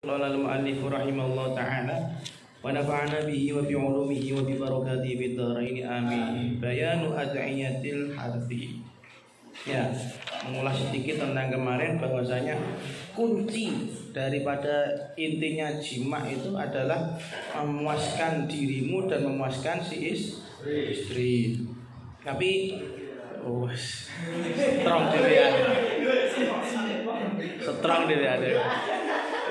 Qala al-mu'allif rahimahullah ta'ala wa nafa'ana bihi wa bi'ulumihi wa bi barakatihi fid dharain amin. Bayanu ad'iyatil harfi. Ya, mengulas sedikit tentang kemarin bahwasanya kunci daripada intinya jima itu adalah memuaskan dirimu dan memuaskan si istri. Tapi strong dia. Strong dia ada.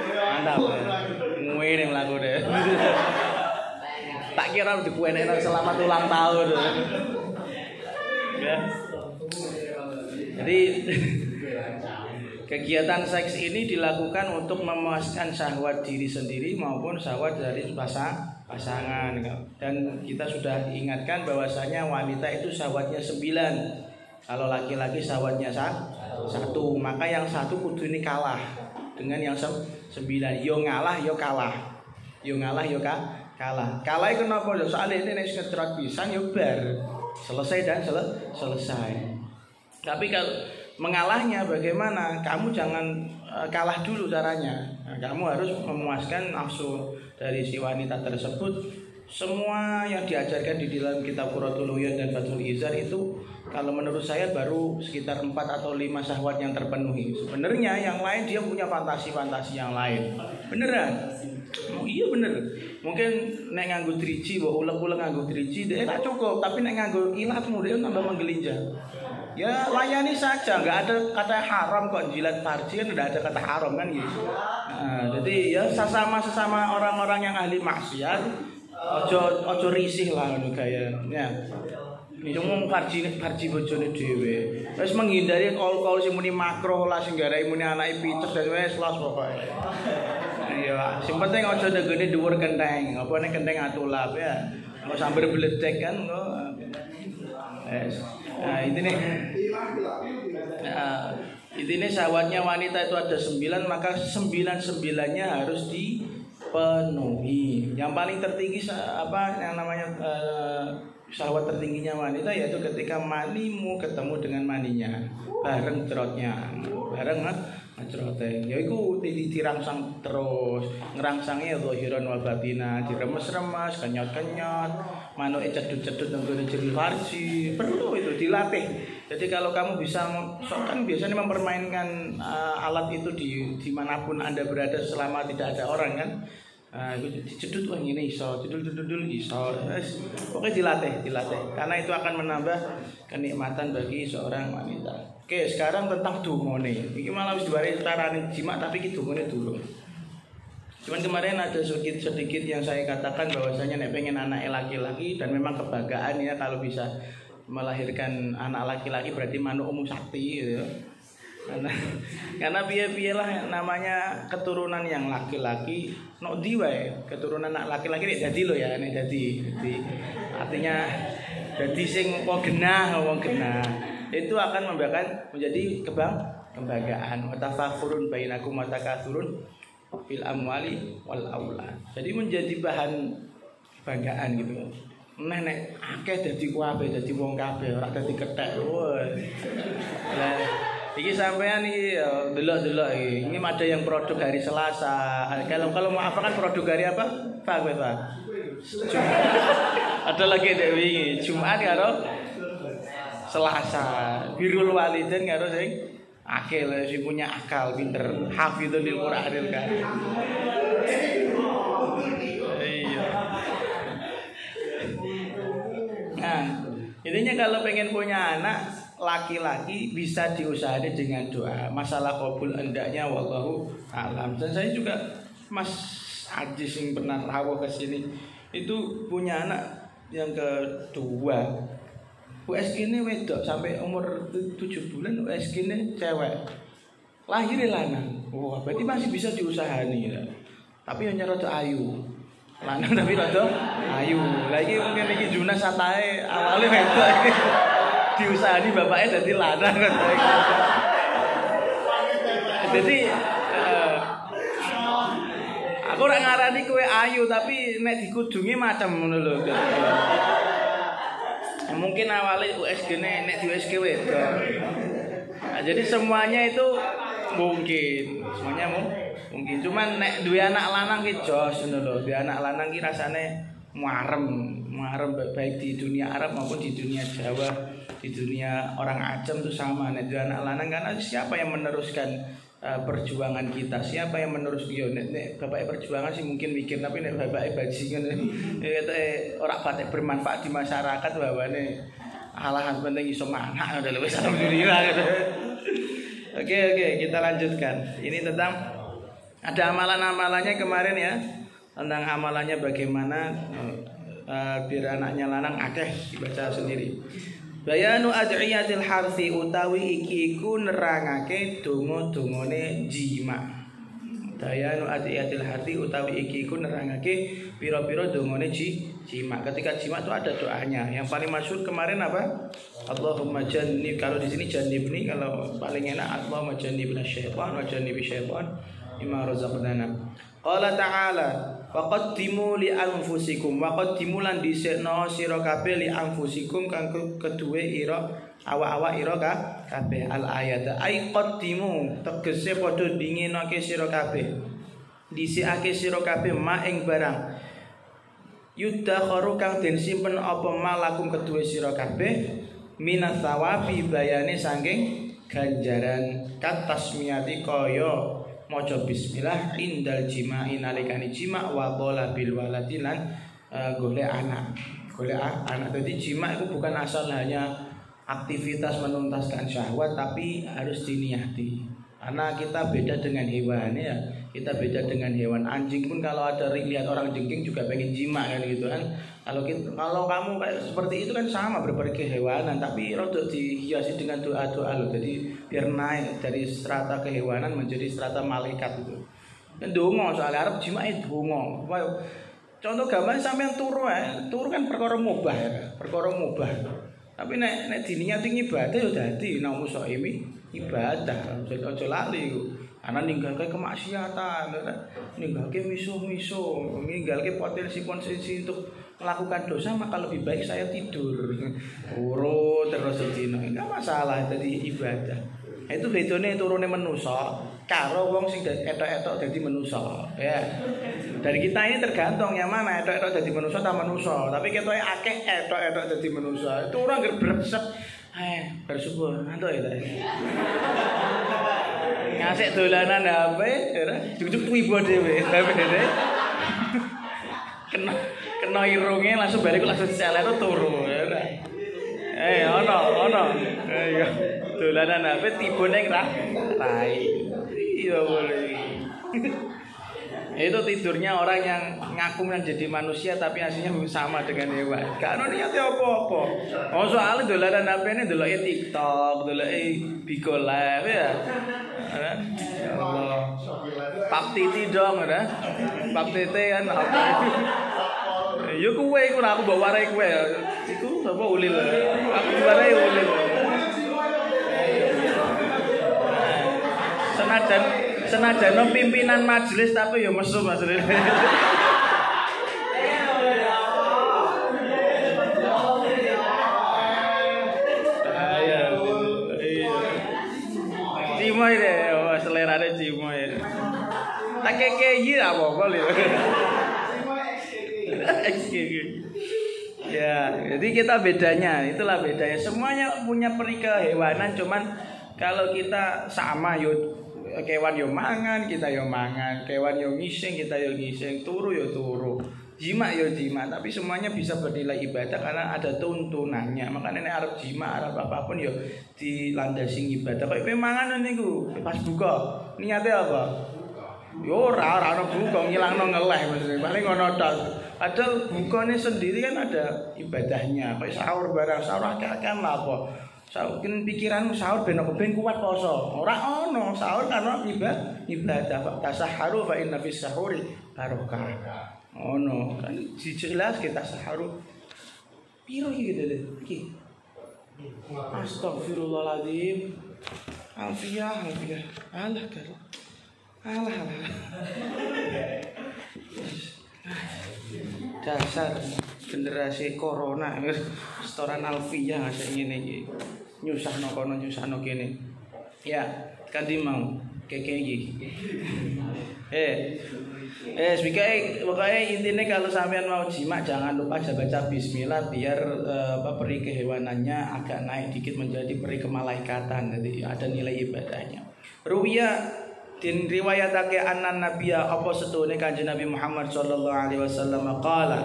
Mantap. Ngene lagu deh. Tak kira dikuenek selamat ulang tahun. Ya. Jadi kegiatan seks ini dilakukan untuk memuaskan syahwat diri sendiri maupun syahwat dari pasangan. Dan kita sudah ingatkan bahwasanya wanita itu syahwatnya 9. Kalau laki-laki syahwatnya 1. Maka yang 1 kudu ini kalah dengan yang 9. Yo ngalah yo kalah. Yo ngalah yo kalah. Kalah itu kenapa? Soalnya ini nek ngedrot pisan yo bar. Selesai dan selesai. Tapi kalau mengalahnya bagaimana? Kamu jangan kalah dulu caranya. Nah, kamu harus memuaskan nafsu dari si wanita tersebut. Semua yang diajarkan di dalam kitab Qurratul Uyun dan Fathul Izar itu kalau menurut saya baru sekitar 4 atau 5 syahwat yang terpenuhi. Sebenarnya yang lain dia punya fantasi-fantasi yang lain. Beneran? Oh, iya bener. Mungkin nek nganggo driji, mbok ulek-ulek nganggo driji dia tak cukup, tapi nek nganggo ilatmu dia tambah menggelinjang. Ya layani saja, nggak ada kata haram kok jilat farji kan, nggak ada kata haram kan gitu. Nah, jadi ya sesama orang-orang yang ahli maksiat, ojo risih lah ngono gayanya. Ini ngomong farji bojone dhewe. Wis menghindari kol-kol sing muni makruh lah sing garai muni anake pites dan wis los pokoke. Iya, sing penting ojo ndegene dhuwur kenteng, apa nek kenteng atulap ya. Mau sambil beledek kan kok. Nah, ini syahwatnya wanita itu ada 9, maka 9-9-nya harus dipenuhi. Yang paling tertinggi apa yang namanya syahwat tertingginya wanita yaitu ketika manimu ketemu dengan maninya bareng cerotnya, bareng cerotnya. Yaiku dirangsang terus, ngerangsangnya zahiran wa batina, diremes-remes, kenyot-kenyot, manuke cedut-cedut nang gone jeri farji. Perlu itu dilatih. Jadi kalau kamu bisa, kan biasanya mempermainkan alat itu di manapun Anda berada selama tidak ada orang kan. Dicedut wah ini iso, dudul iso. Pokoknya dilatih. Karena itu akan menambah kenikmatan bagi seorang wanita. Oke, sekarang tentang dungone. Iki malah wis diwari carane jima tapi iki dungone dulu. Cuman kemarin ada sedikit yang saya katakan bahwasanya nek pengen anak laki-laki dan memang kebanggaan ya kalau bisa melahirkan anak laki-laki berarti manuk umum sakti gitu ya. Karena piye-piye lah namanya keturunan yang laki-laki nok ndi wae keturunan anak laki-laki nek dadi lho ya nek dadi artinya dadi sing apa genah wong genah itu akan menjadi kebanggaan wa tafakhurun bainakum wa takathurun fil amwali wal aulad. Jadi menjadi bahan kebanggaan gitu. Nek akeh dadi kuwabe dadi wong kabeh ora dadi kethek. Lah iki sampean iki delok-delok iki. Ini ada yang produk hari Selasa. Kalau mau apa kan produk hari apa? Pak. Ada lagi dek wingi Jumat karo Selasa. Birrul walidain karo sing akil sing punya akal pinter hafizul Qur'anil Karim. Iya. Nah, intinya kalau pengen punya anak laki-laki bisa diusahakan dengan doa. Masalah qabul hendaknya wallahu alam. Dan saya juga Mas Aji yang pernah rawuh ke sini itu punya anak yang kedua. USG ini wedok sampai umur 7 bulan USG ini cewek. Lahir lanang. Wah, berarti masih bisa diusahani ya. Tapi hanya rada ayu. Lanang tapi rada ayu. Lagi mungkin iki Juna satae awalnya wedok iki. Diusahani bapaknya jadi lanang kan. Jadi aku ora ngarani kowe ayu tapi nek dikudungi macam ngono lho. Mungkin awalnya USG nek di USG wedok. Nah, jadi semuanya itu mungkin, semuanya Mungkin cuman nek duwe anak lanang ki jos ngono lho. Duwe anak lanang ki rasane muarem baik di dunia Arab maupun di dunia Jawa, di dunia orang Acem itu sama. Nek duwe anak lanang kan siapa yang meneruskan perjuangan kita? Siapa yang meneruskan? Yo nek bapake perjuangan sih mungkin mikir, tapi nek bapake bajingan ora patek bermanfaat di masyarakat bawane alahan penting iso manak ngono lho wis alhamdulillah. Oke, kita lanjutkan. Ini tentang ada amalan-amalannya kemarin ya. Tentang amalannya bagaimana biar anaknya lanang akeh dibaca sendiri. Bayanu ad'iyatil harthi utawi iki iku nerangake donga-dongane jima. Bayanu ad'iyatil harthi utawi iki iku nerangake pira-pira dongane jima. Ketika jima itu ada doanya. Yang paling masyhur kemarin apa? Allahumma jannib. Kalau di sini jannib nih, kalau paling enak Allahumma jannibna syaitan wa jannibi syaitan mimma razaqtana. Qala ta'ala waqaddimu li anfusikum waqaddimu lan dhisikno sira kabeh li anfusikum kanggo keduwe ira awak-awak ira kabeh al ayat ai qaddimu tegese padha dinginake sira kabeh dhisikake sira kabeh ma ing barang yudakharu kang den simpen apa malakum keduwe sira kabeh minas sawabi bayane saking ganjaran kat tasmiyati kaya maca bismillah indal jima'i nalikane jima wa qala bil waladi lan golek anak. Jadi jima itu bukan asal hanya aktivitas menuntaskan syahwat, tapi harus diniati. Karena kita beda dengan hewan ya. Kita beda dengan hewan. Anjing pun kalau ada lihat orang jengking juga pengen jima kan gitu kan. Kalau kamu kayak seperti itu kan sama berbagai hewanan, tapi rodok dihiasi dengan doa-doa loh. Jadi biar naik dari strata kehewanan menjadi strata malaikat itu. Dan dongo soalnya Arab jima itu dongo. Contoh gambar sampean turu kan perkara mubah ya, perkara mubah. Tapi nek diniati ibadah ya dadi nang musaimi ibadah. Aja lali ku. Ana ninggalke kemaksiatan, ninggalke misuh-misuh, ninggalke potensi-potensi untuk melakukan dosa, maka lebih baik saya tidur. Urut terus sedina. Enggak masalah tadi ibadah. Itu bedone turune manusa karo wong sing etok-etok dadi manusa. Ya. Dari kita ini tergantung yang mana etok-etok dadi manusa ta manusa. Tapi ketoke akeh etok-etok dadi manusa. Itu ora grebresek. Bersyukur antuk ya. Ngasih dolanan HP, cucuk wibo dhewe. Kena irunge langsung balik langsung dicelet turu. Ono. Iya. Dolanan HP tibone rai. Iya boleh. Itu tidurnya orang yang ngaku menjadi manusia tapi aslinya sama dengan hewan. Gak ada niatnya apa-apa. Oh soalnya dolanan HP ini dolanan TikTok, dolanan Bigo Live ya. Ya Allah. Pap Titi dong ya. Pap Titi kan apa? Yo kowe iku aku mbok warai kowe. Iku sapa ulil. Aku warai ulil. Senajan pimpinan majelis tapi ya mesum maksudnya. Cimoy deh, selerane cimoy. Tak keki apa lho. Ya, jadi kita bedanya, itulah bedanya. Semuanya punya perikehewanan, cuman kalau kita sama yuk. Kewan yo mangan, kita yo mangan. Kewan yo ngising, kita yo ngising. Turu yo turu. Jima yo jima. Tapi semuanya bisa bernilai ibadah karena ada tuntunannya. Makanya ini Arab jima, Arab apapun yo dilandasi ibadah. Kayak kowe mangan niku pas buka. Niate apa? Yo ora ono buka, ngilangno ngeleh maksudnya. Paling ngono tok. Padahal bukane sendiri kan ada ibadahnya. Kayak sahur barang sahur akeh-akeh lah apa. Mungkin pikiranmu sahur ben kuat poso. Ora ono sahur karena ibadah. Tasaharu fa inna fis sahuri barokah. Ono kan jelas kita sahur. Piro iki gitu deh. Iki. Astagfirullahaladzim. Alfiah. Alah. Dasar generasi corona restoran Alfiah ngasih ngene iki. Nyusahno kono nyusahno kene. Ya, kan di mau keke iki. Pokoknya intinya kalau sampean mau jima jangan lupa baca bismillah biar peri kehewanannya agak naik dikit menjadi peri kemalaikatan, jadi ada nilai ibadahnya. Ruwiya din riwayatake anan nabiya apa setune Kanjeng Nabi Muhammad sallallahu alaihi wasallam qala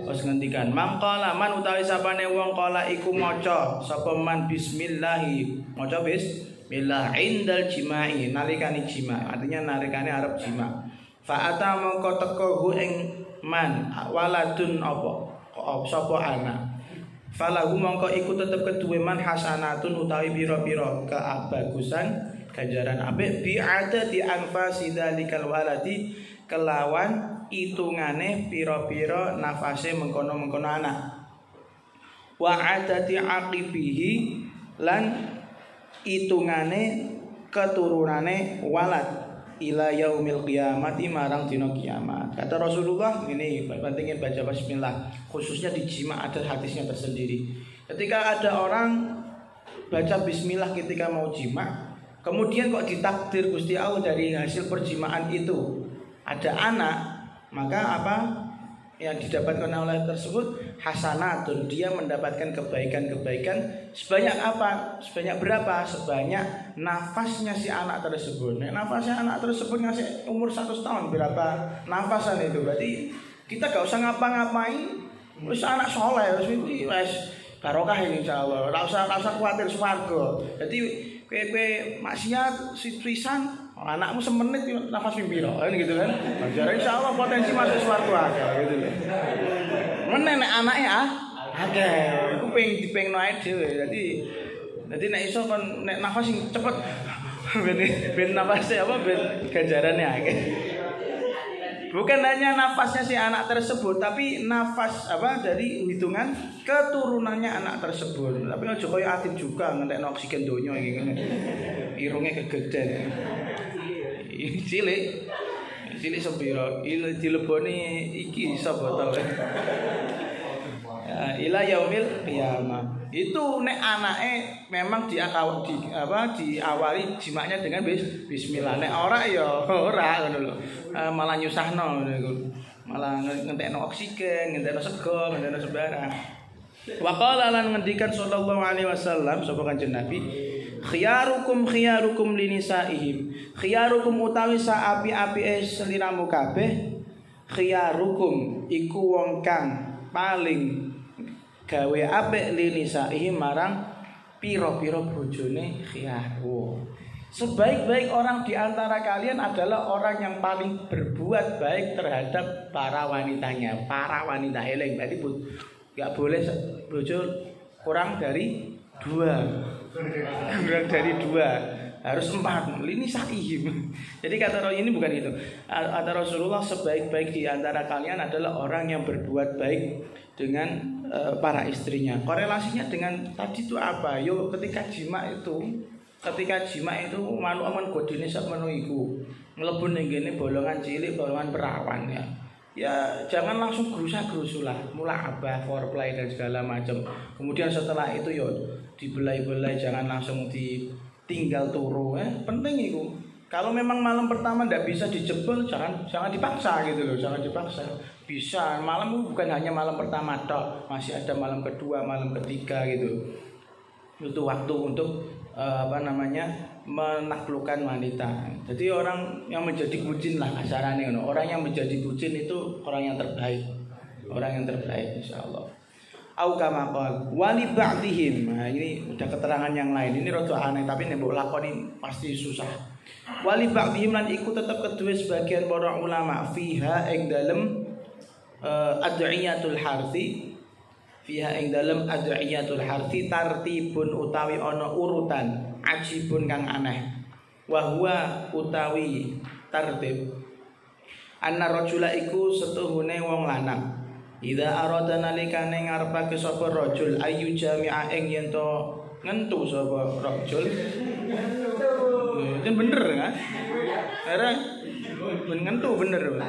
pas ngendikan mangkala man utawi sapane wong kala iku maca sapa man bismillah maca bismillah indal jimai nalikane jima artinya nalikane arep jima fa ata mongko teka hu ing man waladun apa sapa anak falahu mongko iku tetep keduwe man hasanatun utawi pira-pira kebagusan ganjaran apik bi ada di anfasi dalikal waladi kelawan itungane pira-pira nafase mengkono-mengkono anak wa adati aqibihi lan itungane keturunane walad ila yaumil qiyamati marang dina kiamat. Kata Rasulullah ini pentingnya baca bismillah khususnya di jima ada hadisnya tersendiri. Ketika ada orang baca bismillah ketika mau jima, kemudian kok ditakdir Gusti Allah dari hasil perjimaan itu ada anak, maka apa yang didapatkan oleh tersebut hasanatun, dia mendapatkan kebaikan-kebaikan sebanyak apa? Sebanyak berapa? Sebanyak nafasnya si anak tersebut. Nah, nafasnya anak tersebut ngasih umur 100 tahun berapa nafasan itu? Berarti kita gak usah ngapa-ngapain, wis anak soleh, wis barokah ini insyaallah. Ora usah khawatir swarga. Jadi kowe maksiat sitrisan anakmu semenit nafas piro kan gitu kan. Jadi insyaallah potensi masuk swarga akeh gitu lho. Men nek anake akeh, iku dipengno ae dhewe. Dadi nek iso kon nek nafas sing cepet ben nafasnya apa ben ganjarane akeh. Bukan hanya nafasnya si anak tersebut, tapi nafas apa dari hitungan keturunannya anak tersebut. Tapi aja koyo atim juga ngentekno oksigen donya iki ngene. Irunge kegeden. Cilik sepiro? Dileboni iki iso botol. Ila yaumil qiyamah. Itu nek anake memang diawali jimaknya dengan bismillah. Nek ora ya ora ngono lho. Malah nyusahno ngono iku. Malah ngentekno oksigen, ngentekno sego, ngentekno sembarang. Wa qala lan ngendikan sallallahu alaihi wasallam sapa Kanjeng Nabi, khiyarukum linisaihim. Khiyarukum utawi sa api-apike seliramu kabeh. Khiyarukum iku wong kang paling gawe apik linisaihim marang pira-pira bojone khiyar. Sebaik-baik orang di antara kalian adalah orang yang paling berbuat baik terhadap para wanitanya. Para wanita eling berarti enggak boleh bojo kurang dari 2. Kurang dari 2. Harus 4. Linisaihim. Jadi kata ini bukan itu. Kata Rasulullah sebaik-baik di antara kalian adalah orang yang berbuat baik dengan para istrinya. Korelasinya dengan tadi itu apa? Yo ketika jima itu manuk aman godine sak menu iku. Mlebu ning ngene bolongan cilik, bolongan perawan ya. Ya jangan langsung gerusa-gerusulah, mula'abah, foreplay dan segala macam. Kemudian setelah itu yo dibelai-belai, jangan langsung ditinggal turu penting itu. Kalau memang malam pertama tidak bisa dijebol, jangan dipaksa gitu loh, jangan dipaksa. Bisa malam itu bukan hanya malam pertama toh, masih ada malam kedua, malam ketiga gitu. Itu waktu untuk menaklukkan wanita. Jadi orang yang menjadi bucin lah kasarannya, orang yang menjadi bucin itu orang yang terbaik, insyaallah. Au kama qol wali ba'dihim. Nah, ini udah keterangan yang lain. Ini rada aneh tapi nek mbok lakoni pasti susah. Wali ba'dihim lan iku tetep kedue sebagian para ulama fiha ing dalem ad'iyatul harthi. Fiha ing dalem ad'iyatul harthi tartibun utawi ana urutan ajibun kang aneh. Wa huwa utawi tartib anna rajula iku setuhune wong lanang. Idza arada nalikane ngarepake sapa rajul ayu jami'a ing yen to ngentu sapa rajul. Itu bener kan? Era ngentu bener.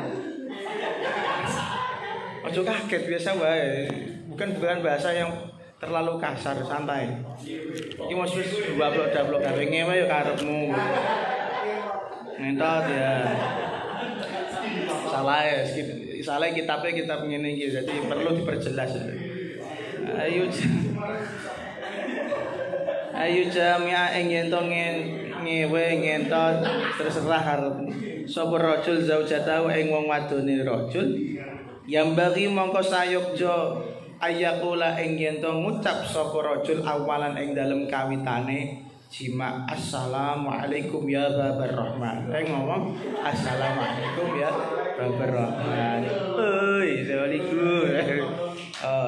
Ojo kaget biasa wae. Bukan bahasa yang terlalu kasar, santai. Iki mos wis dablok gawe ngewe ya karepmu. Ngentot ya. salah ya. Salah kitabnya kitab ngene iki jadi perlu diperjelas. Ayo jami'a ing ento ngewe ngento terserah arep sapa rajul zaujatahu ing wong wadone rajul yang bagi mongko sayukja ayakula ing ento ngucap sapa rajul awalan ing dalem kawitane jima assalamualaikum ya babar rahman ngomong assalamualaikum ya babar rahman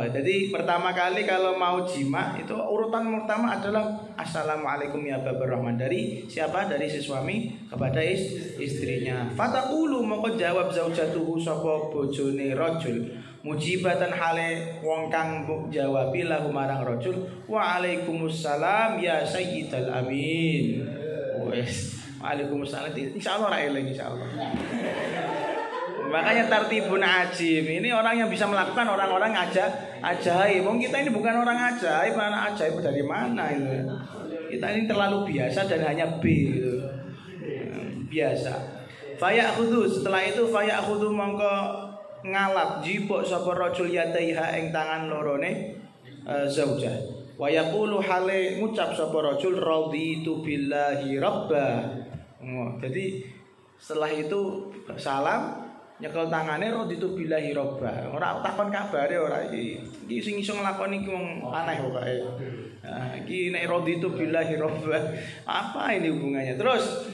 jadi pertama kali kalau mau jima itu urutan pertama adalah assalamualaikum ya babar rahman dari siapa? Dari si suami kepada istrinya. Fataqulu moko jawab zaujatuhu sapa bojone rajul mujibatan hale wong kang jawabi lahu marang rajul wa alaikumussalam ya sayyidal amin. Wes waalaikumsalam insyaallah ra eling insyaallah. Makanya tartibun ajib. Ini orang yang bisa melakukan orang-orang ajaib. Wong kita ini bukan orang ajaib, anak ajaib dari mana itu? Kita ini terlalu biasa dan hanya B gitu. Biasa. Faya'khudhu setelah itu faya'khudhu mongko ngalap jipuk sapa rajul yadaiha ing tangan lorone zaujah. Wa yaqulu hale ngucap sapa rajul raditu billahi rabba. Jadi setelah itu salam nyekel tangane raditu billahi robba. Ora takon kabare ora iki sing iso nglakoni iki wong aneh pokoke. Nah, iki nek raditu billahi robba. Apa ini hubungannya? Terus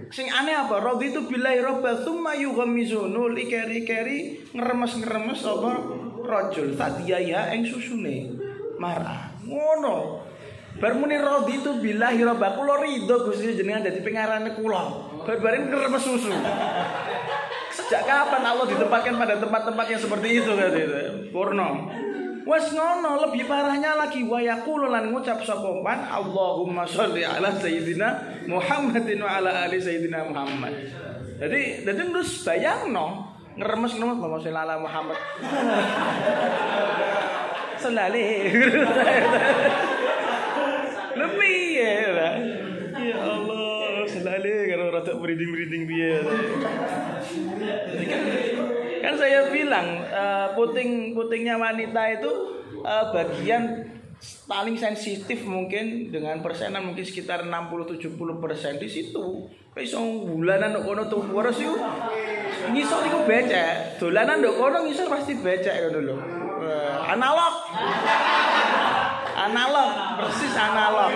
sing aneh apa? Raditu billahi robba tsumma yughamizu nul ikeri-keri ngremes-ngremes apa rajul tadiyaya ing susune mar'ah. Ngono. Bar muni raditu billahi robba kula ridho Gusti jenengan dadi pengarane kula. Bar-bareng ngremes susu. Sejak kapan Allah ditempatkan pada tempat-tempat yang seperti itu kan itu? Porno. Wes ngono lebih parahnya lagi wa yaqulu lan ngucap sapa man Allahumma sholli ala sayyidina Muhammadin wa ala ali sayyidina Muhammad. Jadi terus bayangno ngeremes-ngeremes Allahumma sholli ala Muhammad. Selale. Lebih ya. Ya Allah, selale karo rada merinding-merinding piye. Kan saya bilang putingnya wanita itu bagian paling sensitif mungkin dengan persenan mungkin sekitar 60-70% di situ. Iso bulanan ndok kono tuh waras yo. Ngisor iku becek. Dolanan ndok kono ngisor pasti becek ngono lho. Analog. Analog, persis analog.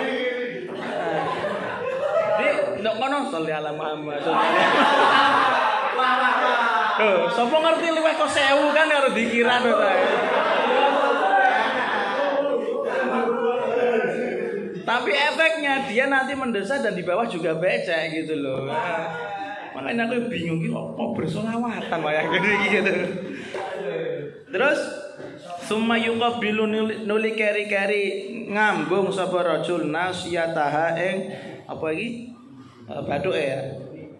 Di ndok kono sholli ala Muhammad. Sopo ngerti luwih kok 1000 kan harus dikira to ta. Tapi efeknya dia nanti mendesak dan di bawah juga becek gitu loh. Makanya aku bingung iki kok bersolawatan wae gitu. Terus summa yuqabbilu nuli keri-keri ngambung sapa rajul nasiyataha ing apa iki? Bathuke ya.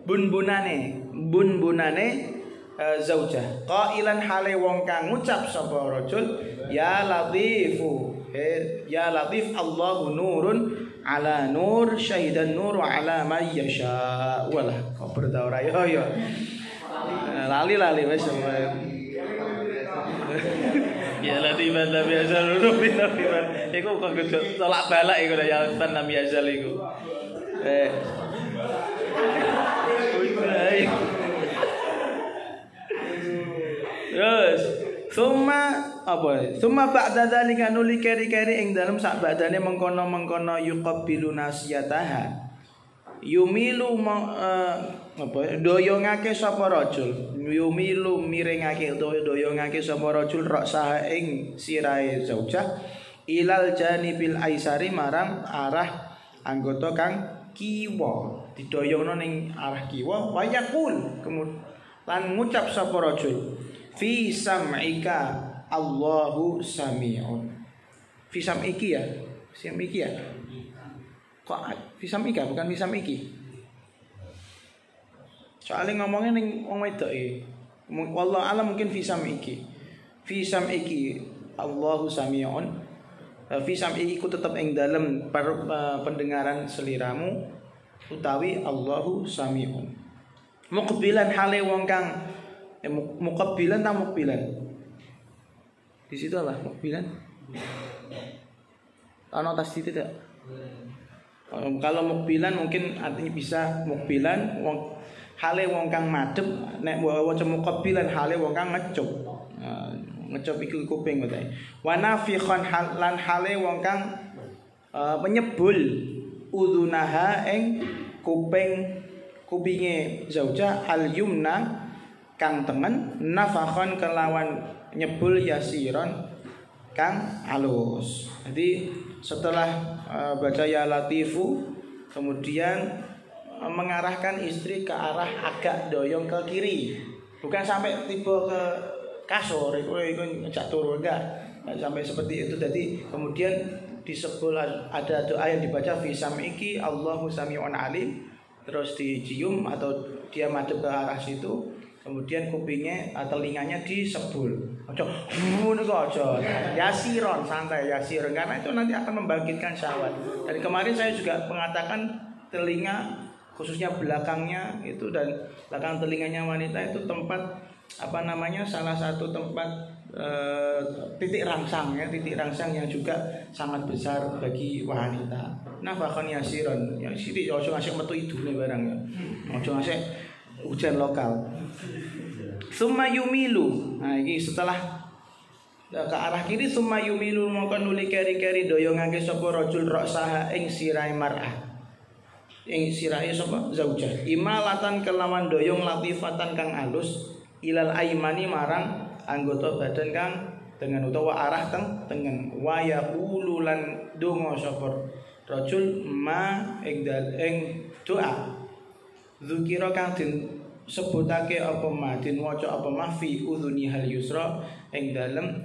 Bun-bunane zaujah qailan hale wong kang ngucap sapa rajul ya latifu ya latif Allahu nurun ala nur syahidan nuru ala may yasha wala kober ta ora yo lali wis ya latif lam yazal nurun iku kok tolak balak iku ya lam yazal iku Yes. Summa ba'da dzalika nuli keri-keri ing dalem sak badane mengkono-mengkono yuqabbilu nasiyataha. Yumilu doyongake sapa rajul. Yumilu miringake doyongake sapa rajul raksaha ing sirahe zaujah ilal janibil aisari marang arah anggota kang kiwa. Didoyongno ning arah kiwa wa yaqul lan ngucap sapa rajul fi sam'ika Allahu sami'un. Fi sam'iki ya. Sam'iki ya. Kok fi sam'ika bukan fi sam'iki. Soalnya ngomongnya ning wong wedok iki. Wallahu alam mungkin fi sam'iki. Fi sam'iki Allahu sami'un. Fi sam'iki ku tetep ing dalem pendengaran seliramu utawi Allahu sami'un. Muqbilan hale wong kang Muqabbilan atau mukbilan? Di situ apa? Mukbilan? Anotasi tidak? Kalau mukbilan mungkin artinya bisa mukbilan hale wong kang madhep, nek waca muqabbilan hale wong kang ngecup. Ngecup iku kuping ngoten. Wa nafikhan lan hale wong kang penyebul udhunaha ing kupinge zaujah al yumna kang tengen nafakhan kelawan nyebul yasiron kang alus. Jadi setelah baca ya latifu kemudian mengarahkan istri ke arah agak doyong ke kiri, bukan sampai tiba ke kasur itu ngejak turu, enggak sampai seperti itu. Jadi kemudian disebut ada doa yang dibaca fi sam'iki Allahu sami'un alim, terus dicium atau dia madhep ke arah situ, kemudian kupingnya atau telinganya disebul. Ojo ngono kok aja. Yasiron, santai yasiron, karena itu nanti akan membangkitkan syahwat. Dan kemarin saya juga mengatakan telinga khususnya belakangnya itu, dan belakang telinganya wanita itu tempat salah satu tempat titik rangsang yang juga sangat besar bagi wanita. Nafakhan yasiron, ya sithik ojo ngasih metu idune barang ya. Ojo ngasih hujan lokal. Summa yumilu. Nah ini setelah ke arah kiri, summa yumilu mongko nuli keri-keri doyongake sapa rajul ra'saha ing sirahe mar'ah. Ing sirahe sapa zaujah. Imalatan kelawan doyong latifatan kang alus ilal aimani marang anggota badan kang dengan utawa arah tengen. Wa yaqulu lan donga sapa rajul ma ing doa. Dzikira kang sebutake apa madin waca apa mafi udhuni hal yusra ing dalem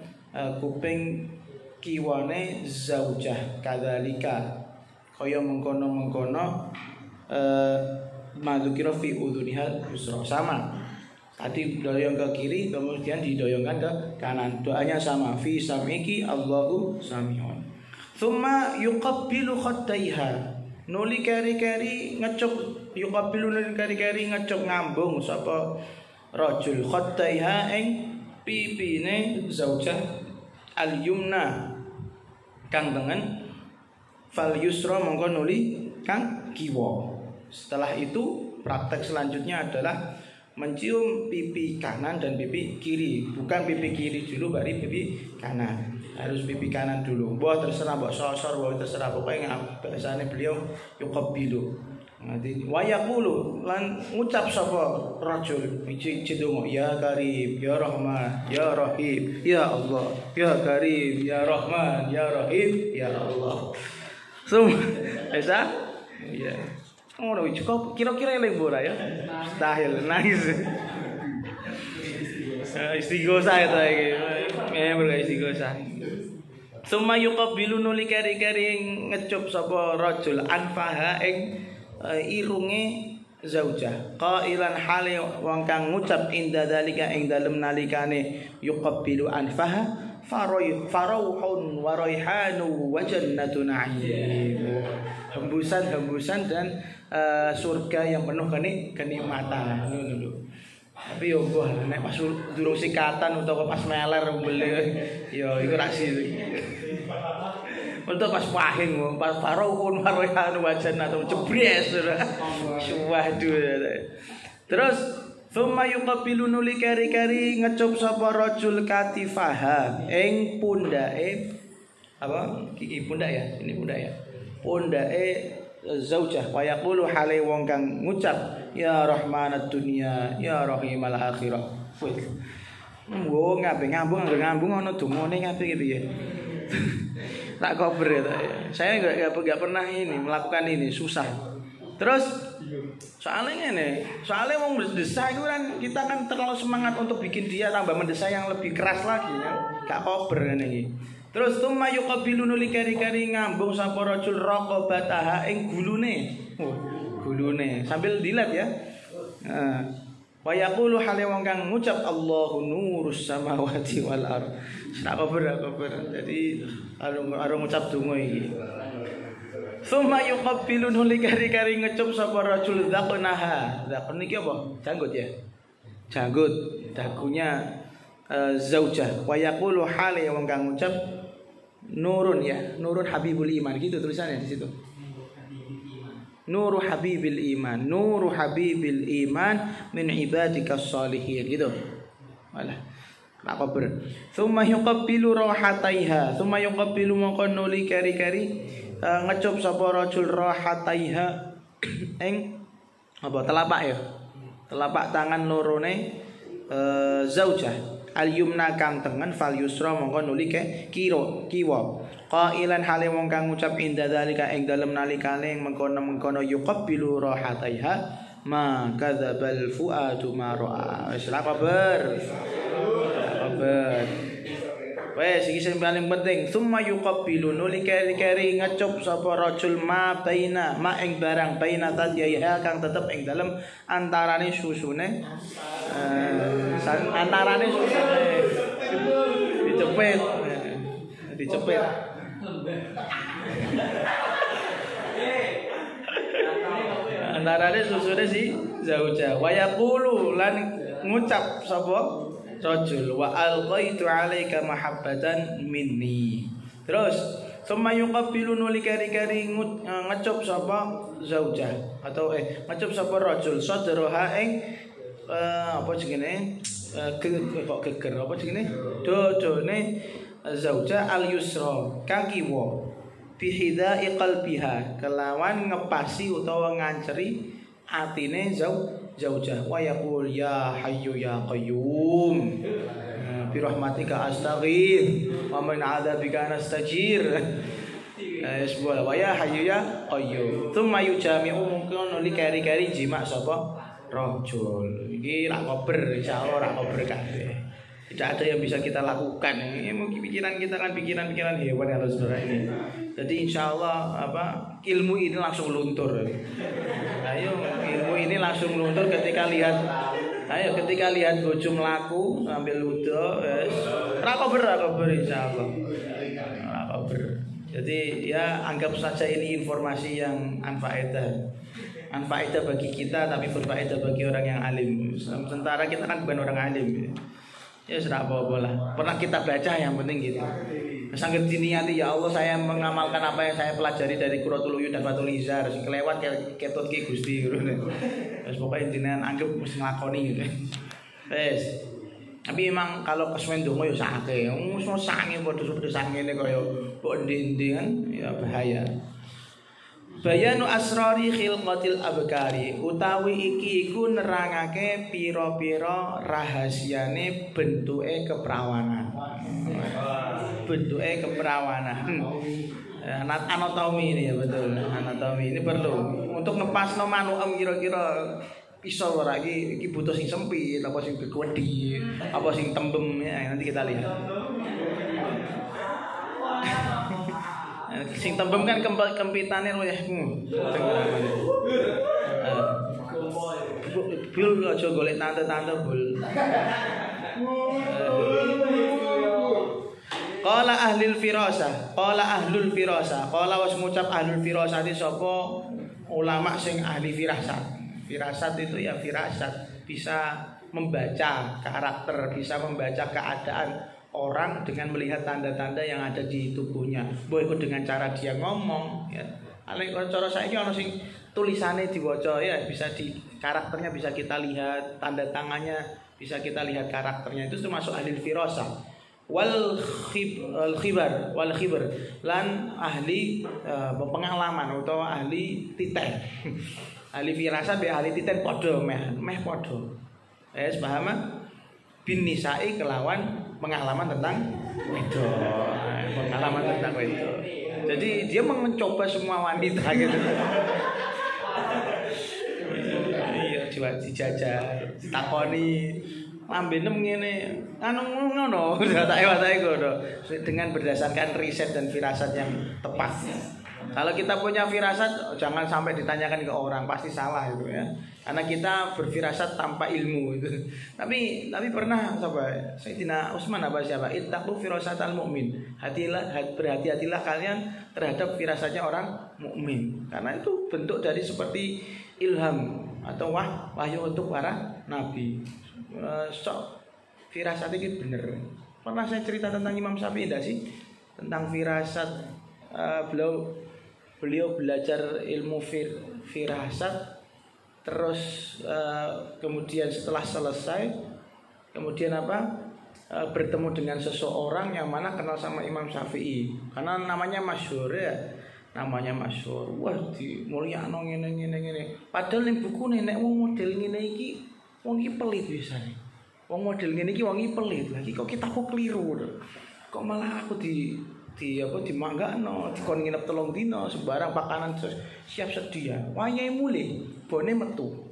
kuping kiwane zaujah kadzalika kaya mengkono-mengkono madzukira fi udhuni hal yusra, sama tadi doyong ke kiri kemudian didoyongkan ke kanan, doanya sama fi samiki Allahu sami'un. Tsumma yuqabbilu khaddaiha, nuli keri-keri ngecup, yuqabbilu nuli keri-keri ngecup ngambung sapa rajul khaddaiha ing pipine zaujah al yumna kang tengen fal yusra mongko nuli kang kiwa. Setelah itu praktek selanjutnya adalah mencium pipi kanan dan pipi kiri, bukan pipi kiri dulu baru pipi kanan, harus pipi kanan dulu. Wah terserah mbok sosor, wah terserah, pokoknya bahasane beliau yuqabbilu. Nanti wa yaqulu lan ngucap sapa rajul iki donga ya karim ya rahman ya rahim ya Allah ya karim ya rahman ya rahim ya Allah. Esa ya ngono cukup kira-kira eling ora ya? Mustahil nangis. Istighosa itu iki. Istighosa. Summa yuqabbilu nuli keri-keri ngecup sapa rajul anfaha ing irunge zaujah. Qailan hale wong kang ngucap inda dalika ing dalem nalikane yuqabbilu anfaha farauhun wa raihanu wa jannatun na'im. Hembusan-hembusan dan surga yang penuh kenikmatan. Ngono lho. Tapi yo nek pas durung sikatan utawa pas meler mbeli yo iku ra sih. Untuk pas pahing pas farauhun wa raihanu wa jannatun jebres. Waduh. Terus thumma yuqabbilu nuli kari-kari ngecup sapa rajul katifaha ing pundake apa iki pundak ya, ini pundak ya. Pundake zaujah wa yaqulu hale wong kang ngucap ya rahmanad dunya ya rahimal akhirah. Wo ngambung ana dungane ngape gitu ya. Tak cover ya. Saya enggak pernah ini melakukan ini, susah. Terus soalnya wong mendesah itu kan kita kan terlalu semangat untuk bikin dia tambah mendesah yang lebih keras lagi ya. Gak cover kan ini. Terus tsumma yuqabbilu nuli kari-kari ngambung sapa rajul raqabataha ing gulune. Gulune sambil dilihat ya. Wa yaqulu hale wong kang ngucap Allahu nurus samawati wal ard. Sak cover. Jadi arung ngucap donga iki. Tsumma yuqabbilu nuli kari-kari ngecup sapa rajul dzaqnaha. Dzaqn iki apa? Janggut ya. janggut, dagunya zaujah. Wa yaqulu hale wong kang ngucap nurun ya, nurun habibul iman gitu tulisannya di situ. Nuru habibil iman, nuru habibil iman min ibadikas sholihin gitu. Walah. Tak kabar. Tsumma yuqabbilu rahataiha, tsumma yuqabbilu mongko nuli kari-kari ngecup sapa rajul rahataiha ing apa telapak ya. Telapak tangan lorone zaujah. Al-yumna kang tengen fal yusra mongko nuli ke kiwa qailan hale wong kang ngucap inda zalika ing dalem nalikane mengkono yuqabbilu rahataiha ma kadzabal fuadu ma ra'a. Wis kabar wes iki sing paling penting summa yuqabbilu nuli keri ngecup sapa rajul ma baina ma ing barang baina tadiyah kang tetep ing dalem antarane susune antarane susune dicepet antarane susune si zauja wa yaqulu lan ngucap sapa rajul wa alqaitu alaika mahabbatan minni. Terus summa yuqabbilu nuli kari-kari ngecup sapa zaujah atau ngecup sapa rajul sadroha ing apa jenenge kok geger apa jenenge dodone zaujah al yusra kang kiwa bihidai qalbiha kelawan ngepasi utawa nganceri atine zaujah wa yaqul ya hayyu ya qayyum bi rahmatika astaghith wa min adzabika nastajir isbul wa ya hayyu ya qayyum tsumma yujami'u mungkin li kari-kari jima sapa rajul iki ra kober insyaallah ra kober kabeh tidak ada yang bisa kita lakukan ini mungkin pikiran kita kan pikiran-pikiran hewan kalau saudara ini jadi insyaallah ilmu ini langsung luntur. Ayo ilmu ini langsung luntur ketika lihat bojo mlaku ambil wudu wis ra kober insyaallah. Ra kober. Jadi ya anggap saja ini informasi yang anfaedah. Anfaedah bagi kita tapi berfaedah bagi orang yang alim. Sementara kita kan bukan orang alim. Ya sudah apa-apa lah. Pernah kita baca yang penting gitu. Sangat diniati ya Allah saya mengamalkan apa yang saya pelajari dari Quratul Uyun dan Fathul Izar. Sing kelewat ketut ki Gusti ngono. Wis pokoke jenengan anggap wis nglakoni gitu. Wis. Tapi memang kalau kesuwen donga ya sakake. Wis sange padha-padha sangene kaya kok ndi-ndi kan ya bahaya. Bayanu asrari khilqatil abkari utawi iki iku nerangake pira-pira rahasiane bentuke keperawanan. Bentuke keperawanan. Anatomi ini ya betul. Anatomi ini perlu untuk ngepasno manukem kira-kira iso ora iki butuh sing sempit apa sing gegedi apa sing tembem ya nanti kita lihat. Sing tembem kan kempitane luwih. Bul aja golek tante-tante bul. Qala ahlul firasah, qala was ngucap ahlul firasah iki sapa ulama sing ahli firasat. Firasat itu ya firasat, bisa membaca karakter, bisa membaca keadaan orang dengan melihat tanda-tanda yang ada di tubuhnya. Boleh ikut dengan cara dia ngomong ya. Kalau cara saiki ana sing tulisannya diwaca ya bisa di karakternya bisa kita lihat, tanda tangannya bisa kita lihat karakternya. Itu termasuk ahli firasah. Wal khibar lan ahli pengalaman atau ahli titen. Ahli firasat be ahli titen padha meh padha. Wis paham? Bin nisa'i kelawan pengalaman tentang wedok. Jadi dia mencoba semua wanita gitu. Iya, dijajah, takoni lambene ngene, anu ngono, tak ngono. Dengan berdasarkan riset dan firasat yang tepat. Kalau kita punya firasat jangan sampai ditanyakan ke orang, pasti salah itu ya. Karena kita berfirasat tanpa ilmu itu. Tapi pernah sahabat Sayyidina Utsman apa siapa? Ittaqu firasatal mukmin. Berhati-hatilah kalian terhadap firasatnya orang mukmin. Karena itu bentuk dari seperti ilham atau wahyu untuk para nabi. sok firasat ini bener. Pernah saya cerita tentang Imam Syafi'i enggak sih? Tentang firasat. Beliau belajar ilmu firasat, terus kemudian setelah selesai, kemudian bertemu dengan seseorang yang mana kenal sama Imam Syafi'i, karena namanya masyhur ya, wah di mulyakno ngene. Padahal ning bukune nek wong model ngene iki wong iki pelit biasane. Wong model ngene iki wong iki pelit. Lagi kok kitabku keliru. Kok malah aku dimanggakno, dikon nginep 3 dina, sembarang pakanan siap sedia. Wayahe mulih bone metu.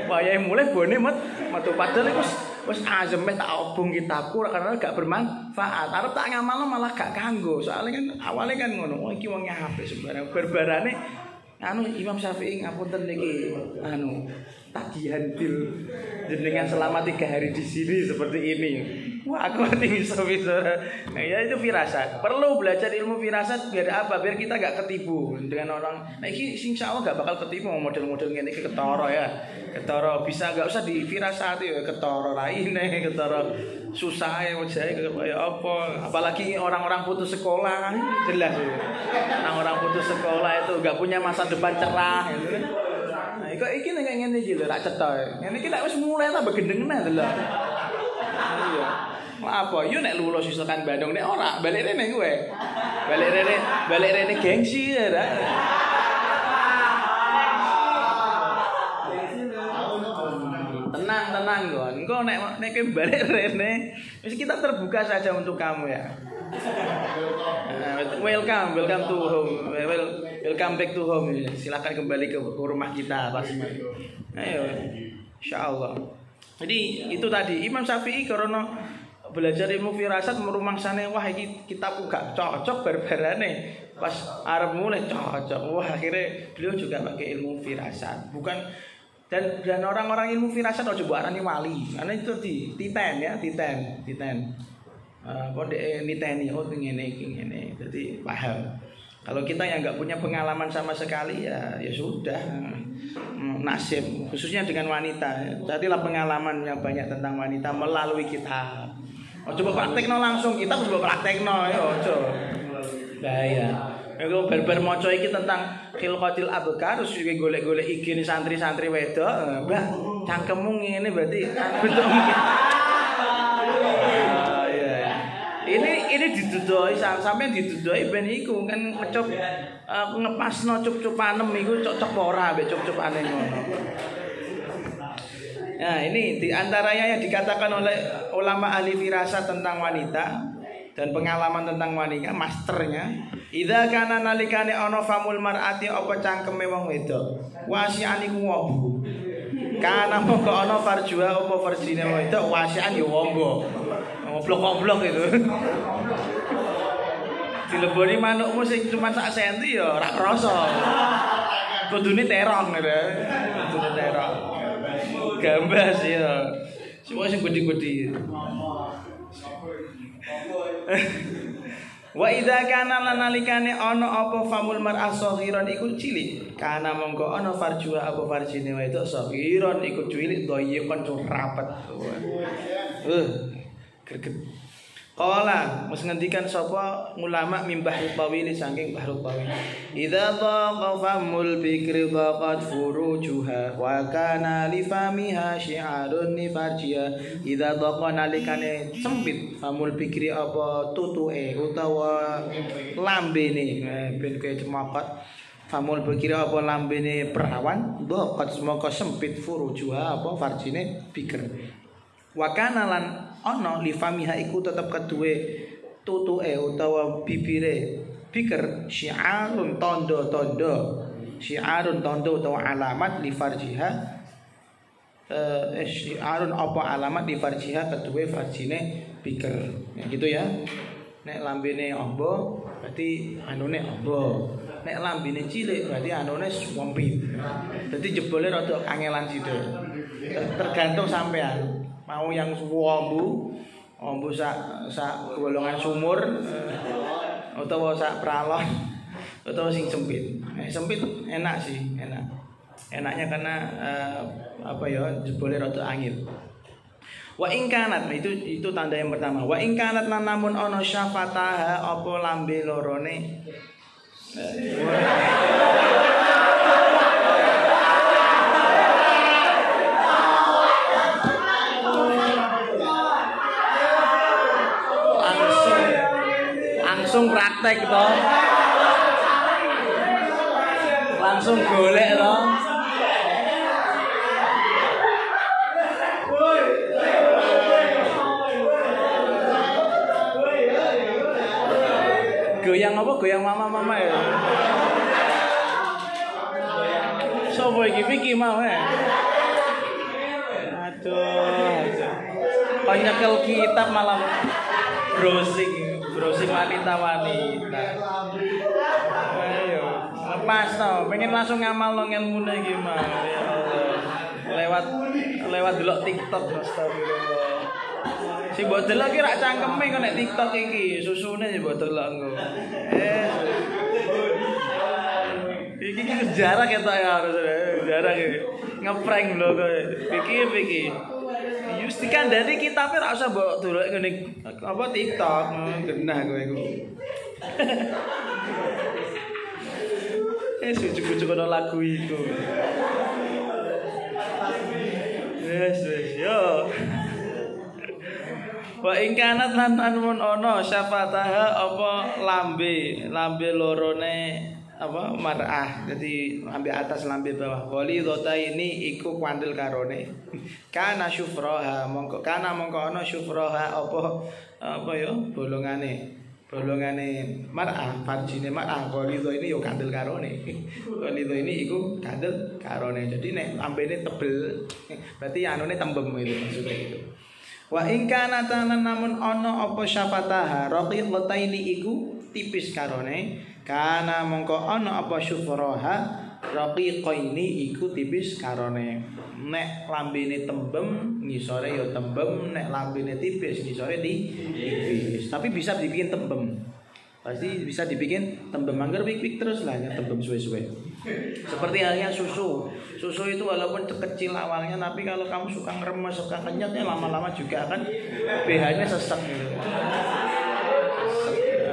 Padahal iku wis azem tak obong kitabku karena gak bermanfaat. Arep tak ngamalno malah gak kanggo. Soalnya kan awalnya kan ngono, oh iki wong apik sembarang. Barbarane Imam Syafi'i ngapunten niki tagihan dil jenengan selama 3 hari di sini seperti ini. Wah, aku bisa. Nah, ya itu firasat. Perlu belajar ilmu firasat biar apa? Biar kita gak ketipu dengan orang. Nah, ini insyaallah gak bakal ketipu model-model ngene iki ketara ya. Ketara bisa gak usah di firasat ya, ketara raine, ketara susah ya wajahe kaya apa. Apalagi orang-orang putus sekolah jelas ya. Orang putus sekolah itu gak punya masa depan cerah gitu kan. Nah, kok iki nek ngene iki lho rak cetha. Ngene iki nek wis mulai tambah gendeng neh lho. Iya. Apa yo nek lulus iso kan Bandung nek ora balik rene kowe. Balik rene gengsi ya. Tenang kon. Engko nek kowe balik rene wis kita terbuka saja untuk kamu ya. Welcome to home. Welcome back to home. Silakan kembali ke rumah kita pasti. Ayo. Insyaallah. Jadi itu tadi Imam Syafi'i karena belajar ilmu firasat merumangsane wah iki kitabku gak cocok barbarane. Pas arep mulai cocok. Wah akhirnya beliau juga pakai ilmu firasat. Bukan dan orang-orang ilmu firasat ojo mbok arani wali. Karena itu titen. Niteni ngene iki ngene. Jadi paham. Kalau kita yang nggak punya pengalaman sama sekali ya sudah nasib khususnya dengan wanita. Jadilah pengalaman yang banyak tentang wanita melalui kitab. Coba praktekno langsung kita harus praktekno ya ojo. Bahaya. Aku barbar maca iki tentang khilqatil abkar terus golek-golek iki santri-santri wedok. Mbak, cangkemmu ngene berarti bentukmu. Ini didudoi sampai didudoi ben iku kan ngecop ngepasno cup-cupanem iku cocok ora mbek cup-cupane ngono. Nah, ini di antaranya yang dikatakan oleh ulama ahli firasat tentang wanita dan pengalaman tentang wanita masternya, idza kana nalikane ana famul mar'ati apa cangkeme wong wedok, wasi'an iku wombo. Kana mongko ana farjua apa farjine wedok wasi'an ya wombo. Ngoblok-ngoblok itu. Dileboni manukmu sing cuma sak senti ya ora krasa. Kudune terong gitu. Kudune terong. Gambas ya. Semua sing gede-gede. Wa idza kana lanalikane ana apa famul mar'ah saghiran iku cilik. Kana mongko ana farjua apa farjine wedok saghiran iku cilik doyekon rapet. Greget. Qala mus ngendikan sapa ulama min Bahrut Tawil saking Bahrut Tawil. Idza taqa famul bikri taqat furujuha wa kana li famiha syi'arun li farjiha. Idza taqa nalikane sempit famul bikri apa tutuke utawa lambene ben kaya cemokot. Famul bikri apa lambene perawan taqat semaka sempit furujuha apa farjine bikir. Wa kana lan ana li famiha iku tetep keduwe tutuke utawa bibire bikir syi'arun tondo utawa alamat li farjiha syi'arun apa alamat li farjiha keduwe farjine bikir ya gitu ya. Nek lambene amba berarti anune amba, nek lambene cilik berarti anune sempit. Dadi jebole rada kangelan sithik. Tergantung sampean mau yang wombu sak golongan sumur utawa sak pralon utawa sing sempit. Sempit enak sih, enak. Enaknya karena apa ya jebole rada angin. Wa ing kanat itu tanda yang pertama. Wa ing kanat lan namun ana syafataha apa lambe lorone. Langsung praktek toh. Langsung golek toh. Goyang apa? Goyang mama ya. Sopo iki Vicky mau ya? Aduh. Nyekel kitab malah browsing wanita. Ayo, lepas toh. Pengen langsung ngamal nang ilmune iki mah. Ya Allah. Lewat delok TikTok astagfirullah. Si mbok delok ki rak cangkeme kok nek TikTok iki, susune si mbok delok engko. Iki sejarah ketok ya harus sejarah iki. Ngeprank lho kok. Iki. Yus dikandani kitabe rak usah mbok delok ngene apa TikTok, genah kowe iku. Sujuk-sujuk ana lagu iku. Wes yo. Wa ing kanat lan anun ana syafataha apa lambe lorone apa mar'ah. Jadi lambe atas lambe bawah. Wali dhota ini iku kwandel karone. Kana syufraha mongko ana syufraha apa ya bolongane mar'ah, farjine mar'ah. Wali dho ini yo kandel karone. Wali dho ini iku kandel karone. Jadi nek lambene tebel berarti anune tembem itu maksudnya itu. Wa ing kana tanan namun ana apa syafataha raqiqataini iku tipis karone kana mongko ana apa syufraha raqiqaini iku tipis karone nek lambene tembem ngisore ya tembem nek lambene tipis ngisore tipis tapi bisa dibikin tembem pasti bisa dibikin tembem mangger pik terus lah ya tembem suwe-suwe seperti halnya susu itu walaupun kecil awalnya tapi kalau kamu suka ngeremes suka kenyatnya lama-lama juga akan pH-nya sesek gitu.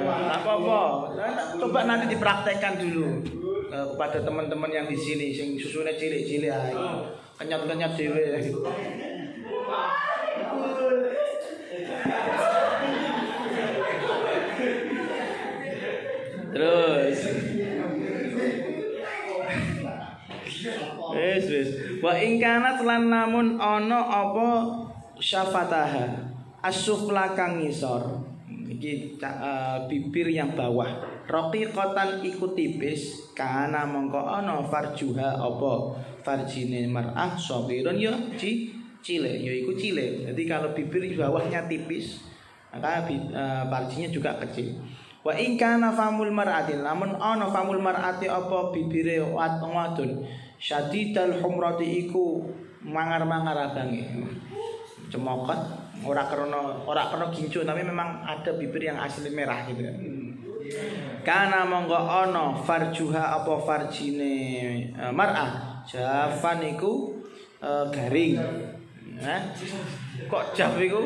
Apa-apa coba nanti dipraktekkan dulu kepada teman-teman yang di sini sing susunya cilik-cilik kenyat-kenyat dhewe. Terus wis wa ing kanat lan namun ana apa syafataha as-sufla kang ngisor iki bibir yang bawah raqiqatan iku tipis kana mongko ana farjuha apa farjine mar'ah sabiran ya cilik ya iku cilik. Jadi kalau bibir bawahnya tipis maka farjinya juga kecil. Wa in kana famul mar'ati lamun ana famul mar'ati apa bibire wadon syadidal humrati iku mangar-mangar abange cemokot ora krana gincu tapi memang ada bibir yang asli merah gitu kan. Kana monggo ana farjuha apa farjine mar'ah jafan iku garing. Kok jaf iku?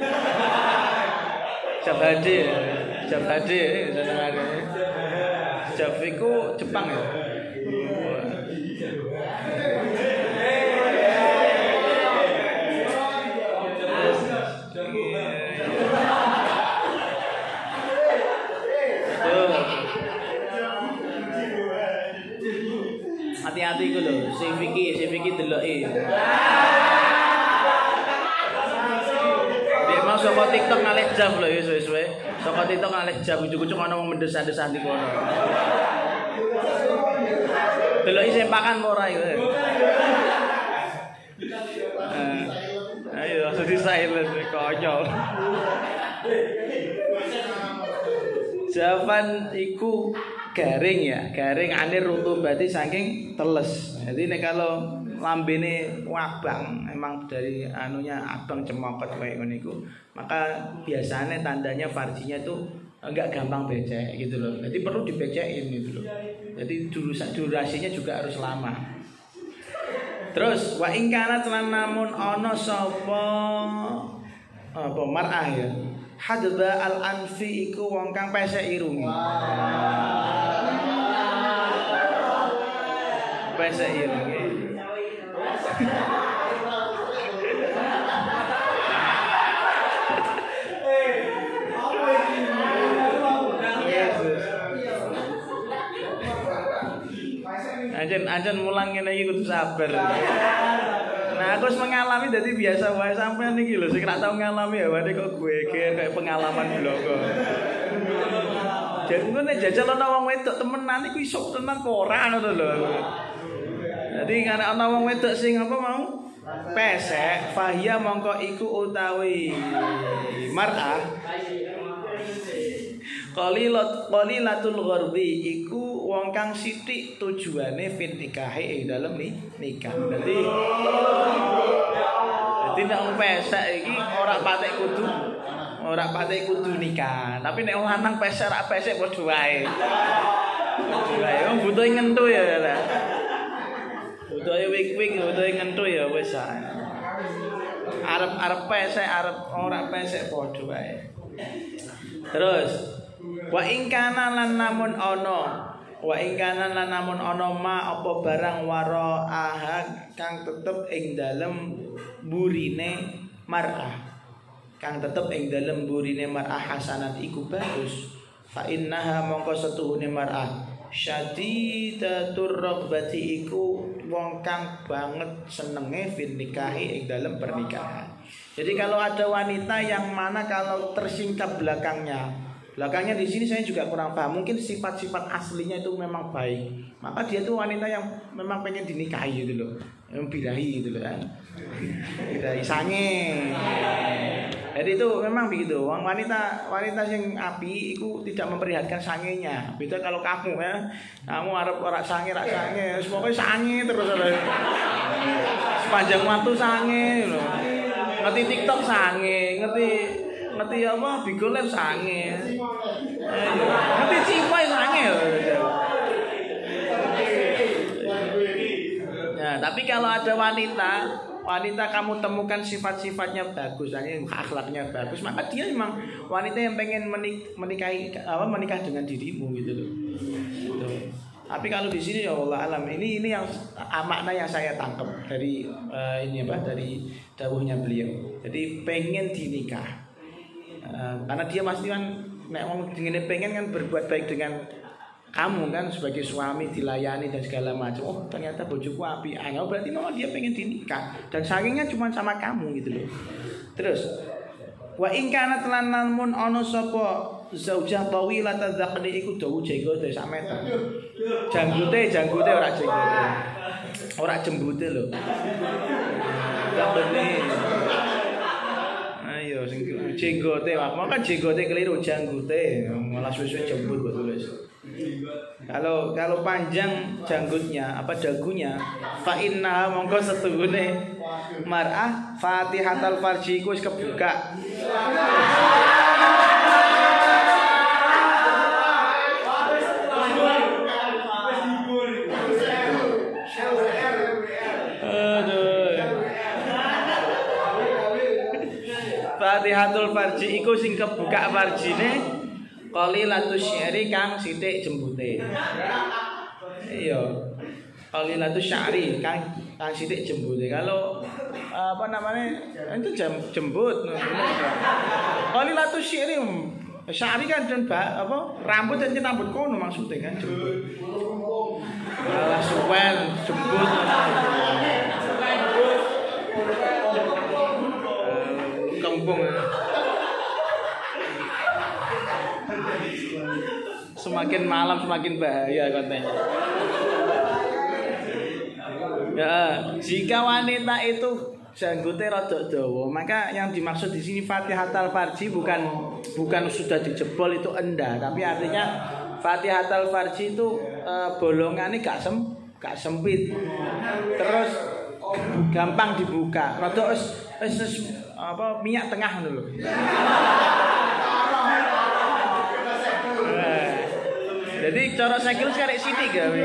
Jabade senengane. Jaf iku Jepang ya. Hati-hati iku lho, si Vicky deloki. Dia mau saka TikTok ngalih jam lho ya suwe-suwe. Saka TikTok ngalih jam ujug-ujug ana wong mendes-mendesan di kono. Deloki sempakan ora iku. Ayo langsung di silent konyol. Javan iku garing ya, garing anir rutubati saking teles. Jadi nek kalau lambene abang, emang dari anunya abang cemokot kayak ngene iku, maka biasanya tandanya farjinya tuh enggak gampang becek gitu loh. Jadi perlu dibecekin gitu loh. Jadi durasinya juga harus lama. Terus wa ing kana lan namun ana sapa apa mar'ah ya. Hadba al-anfi iku wong kang pesek irunge. Pesek irunge. Ancen mulang ngene iki kudu sabar. Nah, aku wis mengalami dadi biasa wae sampean iki lho sing ora tau ngalami ya wae kok gue kayak pengalaman bloko. Jadi nek jajal ana wong wedok temenan iku iso tenan kok ora ngono lho. Jadi karena ana wong wedok sing apa mau pesek, fahia mongko iku utawi mar'ah. Qalilatul ghardi iku wong kang sithik tujuane fit nikahe ing dalem nikah. Dadi nek wong pesek iki ora patek kudu nikah, tapi nek wong lanang pesek ra pesek padha wae. Padha wae wong butuh ngentu ya. Butuh wig-wig, butuh ngentu ya wis ae. Arep pesek, arep ora pesek padha wae. Terus wa ing kana lan namun ana ma apa barang waro aha kang tetep ing dalem burine mar'ah. Kang tetep ing dalem burine mar'ah hasanat iku bagus. Fa innaha mongko setuhune mar'ah syadidatur raghbati iku wong kang banget senenge fin nikahi ing dalem pernikahan. Jadi kalau ada wanita yang mana kalau tersingkap belakangnya di sini saya juga kurang paham. Mungkin sifat-sifat aslinya itu memang baik. Maka dia tuh wanita yang memang pengen dinikahi gitu loh. Yang birahi gitu loh kan. Birahi sange. Jadi itu memang begitu. Wanita yang api itu tidak memperlihatkan sangenya. Beda kalau kamu ya. Kamu arep ora sange. Pokoknya sange terus. Sepanjang waktu sange loh. Ngerti TikTok sange, ngerti apa Bigolet sange. Ngerti Cipai sange. Ya, tapi kalau ada wanita kamu temukan sifat-sifatnya bagus, akhlaknya bagus, maka dia memang wanita yang pengen menikah dengan dirimu gitu loh. Gitu. Tapi kalau di sini ya Allah alam ini yang makna yang saya tangkap dari dari dawuhnya beliau. Jadi pengen dinikah. Karena dia pasti kan nek wong pengen kan berbuat baik dengan kamu kan sebagai suami, dilayani dan segala macam. Oh ternyata bojoku apian. Oh berarti memang dia pengen dinikah dan sakingnya cuma sama kamu gitu loh. Terus wa in kana lan ono sapa zaujah tawilata dzaqni iku dawu jenggote sak meter. Janggute ora jenggote. Ora jembute lho. Dzaqni. Ayo sing jenggote wae. Kan jenggote keliru janggute. Malah suwe-suwe jembut kok tulis. Kalau panjang janggutnya apa dagunya fa inna mongko setuhune mar'ah fatihatul farji iku wis kebuka. Fatihatul farji iku sing kebuka farjine qalilatus sya'ri kang sithik jembute. Iya. Qalilatus sya'ri kang sithik jembute. Kalau apa namanya? Itu jembut. Qalilatus sya'ri kan dan rambut dan rambut kono maksudnya kan jembut. Alah suwen jembut. Kampung. Semakin malam semakin bahaya katanya. Ya, jika wanita itu janggute rada dawa, maka yang dimaksud di sini Fatihatul Farji bukan sudah dijebol itu endah, tapi artinya Fatihatul Farji itu bolongannya gak sempit. Terus gampang dibuka. Rada minyak tengah dulu. Jadi cara sekil sekarang sini gawe.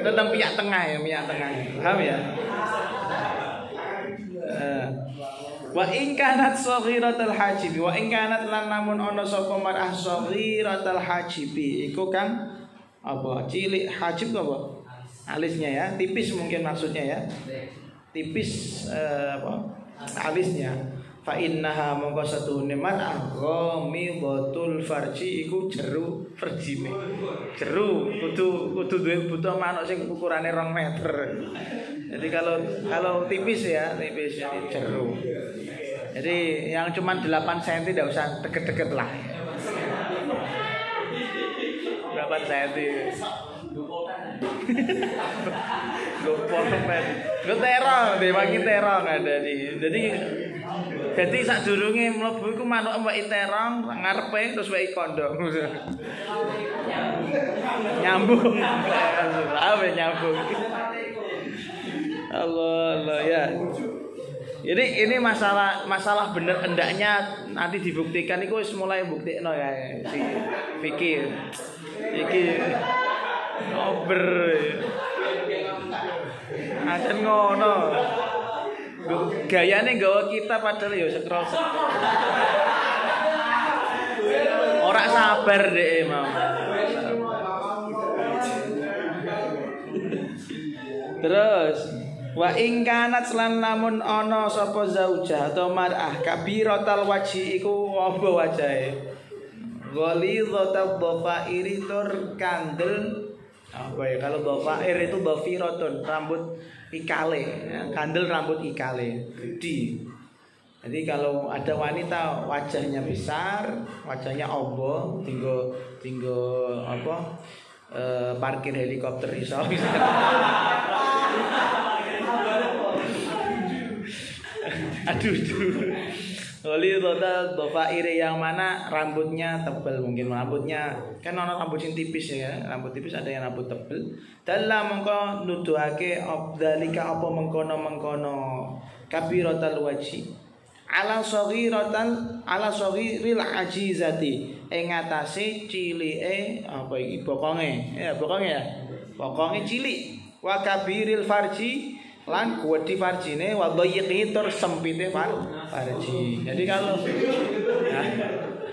Tentang minyak tengah. Paham ya? Wa in kanat saghiratul hajibi wa in kanat lan namun ana sapa mar'ah saghiratul hajibi iku kan apa cilik hajib apa alisnya ya tipis mungkin maksudnya ya tipis apa alisnya fa innaha mongko satune mar'ah ghamidatul farji iku jeru farjine jeru kudu duwe butuh manuk sing ukurane 2 meter. Jadi kalau tipis ya tipis jadi jeru. Jadi yang cuma 8 cm tidak usah deket-deket lah. 8 cm. Gue potong gue terong, diwangi terong ada di. Jadi sak durunge mlebu iku manuk mbek terong ngarepe terus wae kondom. Nyambung. Awe nyambung. Allah ya. Jadi ini masalah bener hendaknya nanti dibuktikan itu mulai buktikno ya si Fikir. Iki ober. Acan ngono. Gayane nggawa kita padahal ya scroll. Ora sabar deh mau. Terus wa ing kanat lan lamun ana sapa zaujah atau mar'ah kabiratal wajhi iku apa wajahe ghalidhatul dhafairi tur kandel apa ya kalau dhafair itu dhafiratun rambut ikale kandel rambut ikale gede. Jadi kalau ada wanita wajahnya besar wajahnya obo tinggo apa parkir helikopter iso aduh. Oli total dofaire yang mana rambutnya tebal mungkin rambutnya kan ono rambut sing tipis ya rambut tipis ada yang rambut tebal dalam mengko nuduhake abdalika apa mengkono kabiratal wajhi ala saghiril ajizati ing atase cilike apa iki bokonge ya bokonge cilik wa kabiril farji lan kuwedi farjine wa dhayiqi tur sempite farji. Jadi kalau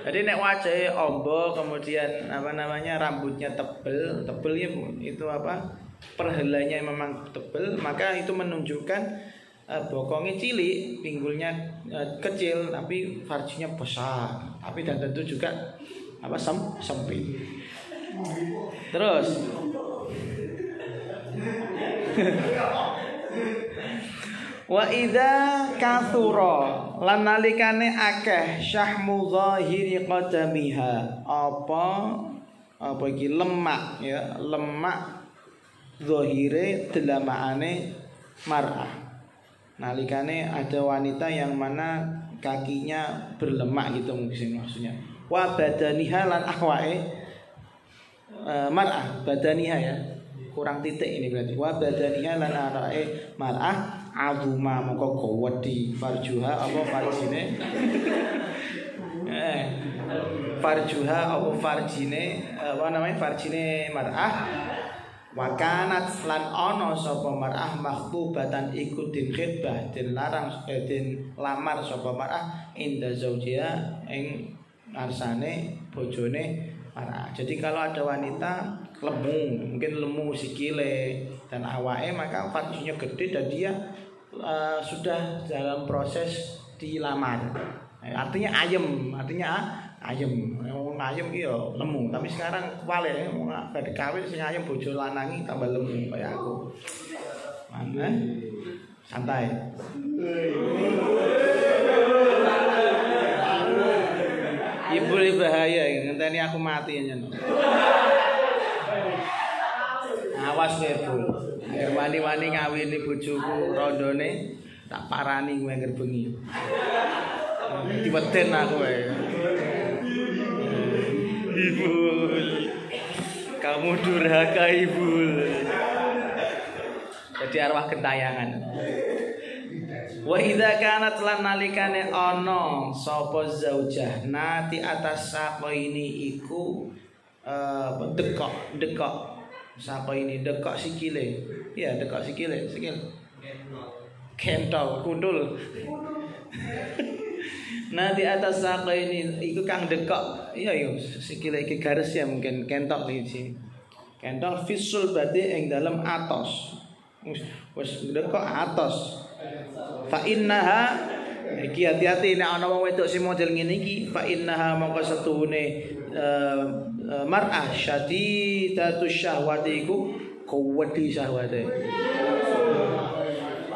jadi nek wajahe ombo kemudian apa namanya rambutnya tebel ya itu apa perhelainya memang tebel maka itu menunjukkan bokongnya cilik pinggulnya kecil tapi farjinya besar tapi dan tentu juga apa sempit. Terus wa idza kathura lan nalikane akeh syahmu zahiri qadamiha apa iki lemak ya lemak zahire delamakane mar'ah nalikane ada wanita yang mana kakinya berlemak gitu mungkin maksudnya wa badaniha lan ahwae mar'ah badaniha ya kurang titik ini berarti wa badaniha lan ahwae mar'ah azuma moko gowedi farjuha apa farjine farjuha apa farjine apa namanya farjine mar'ah wa kanat lan ana sapa mar'ah makhtubatan iku den khitbah den larang den lamar sapa mar'ah inda zaujiha ing ngarsane bojone mar'ah. Jadi kalau ada wanita mungkin lemu sikile dan awake maka farjinya gede dan dia sudah dalam proses dilamar. Artinya ayem iki yo lemu, tapi sekarang wale badhe kawin sing ayem bojo lanangi tambah lemu kayak aku. Mana? Santai. Ibu bahaya ngenteni aku mati nyen. Awas kowe, Bu. Ayo wani-wani ngawini bojoku rondone tak parani kowe ngger bengi. Diweden aku wae. Ibu. Kamu durhaka, Ibu. Jadi arwah gentayangan. Wa idza kanat lan nalikane ana sapa zaujah nati atas sapa ini iku dekok sapa ini dekok sikile ya dekok sikil kentol kundul Nah di atas saka ini iku kang dekok. Iya yo sikile iki garis ya mungkin kentok iki. Kentok fisul badi ing dalam atos. Wis dekok atos. Fa innaha iki hati-hati nek ana wong wedok sing model ngene iki fa innaha mongko setuhune mar'ah syadidatus syahwati iku kuwedi syahwate.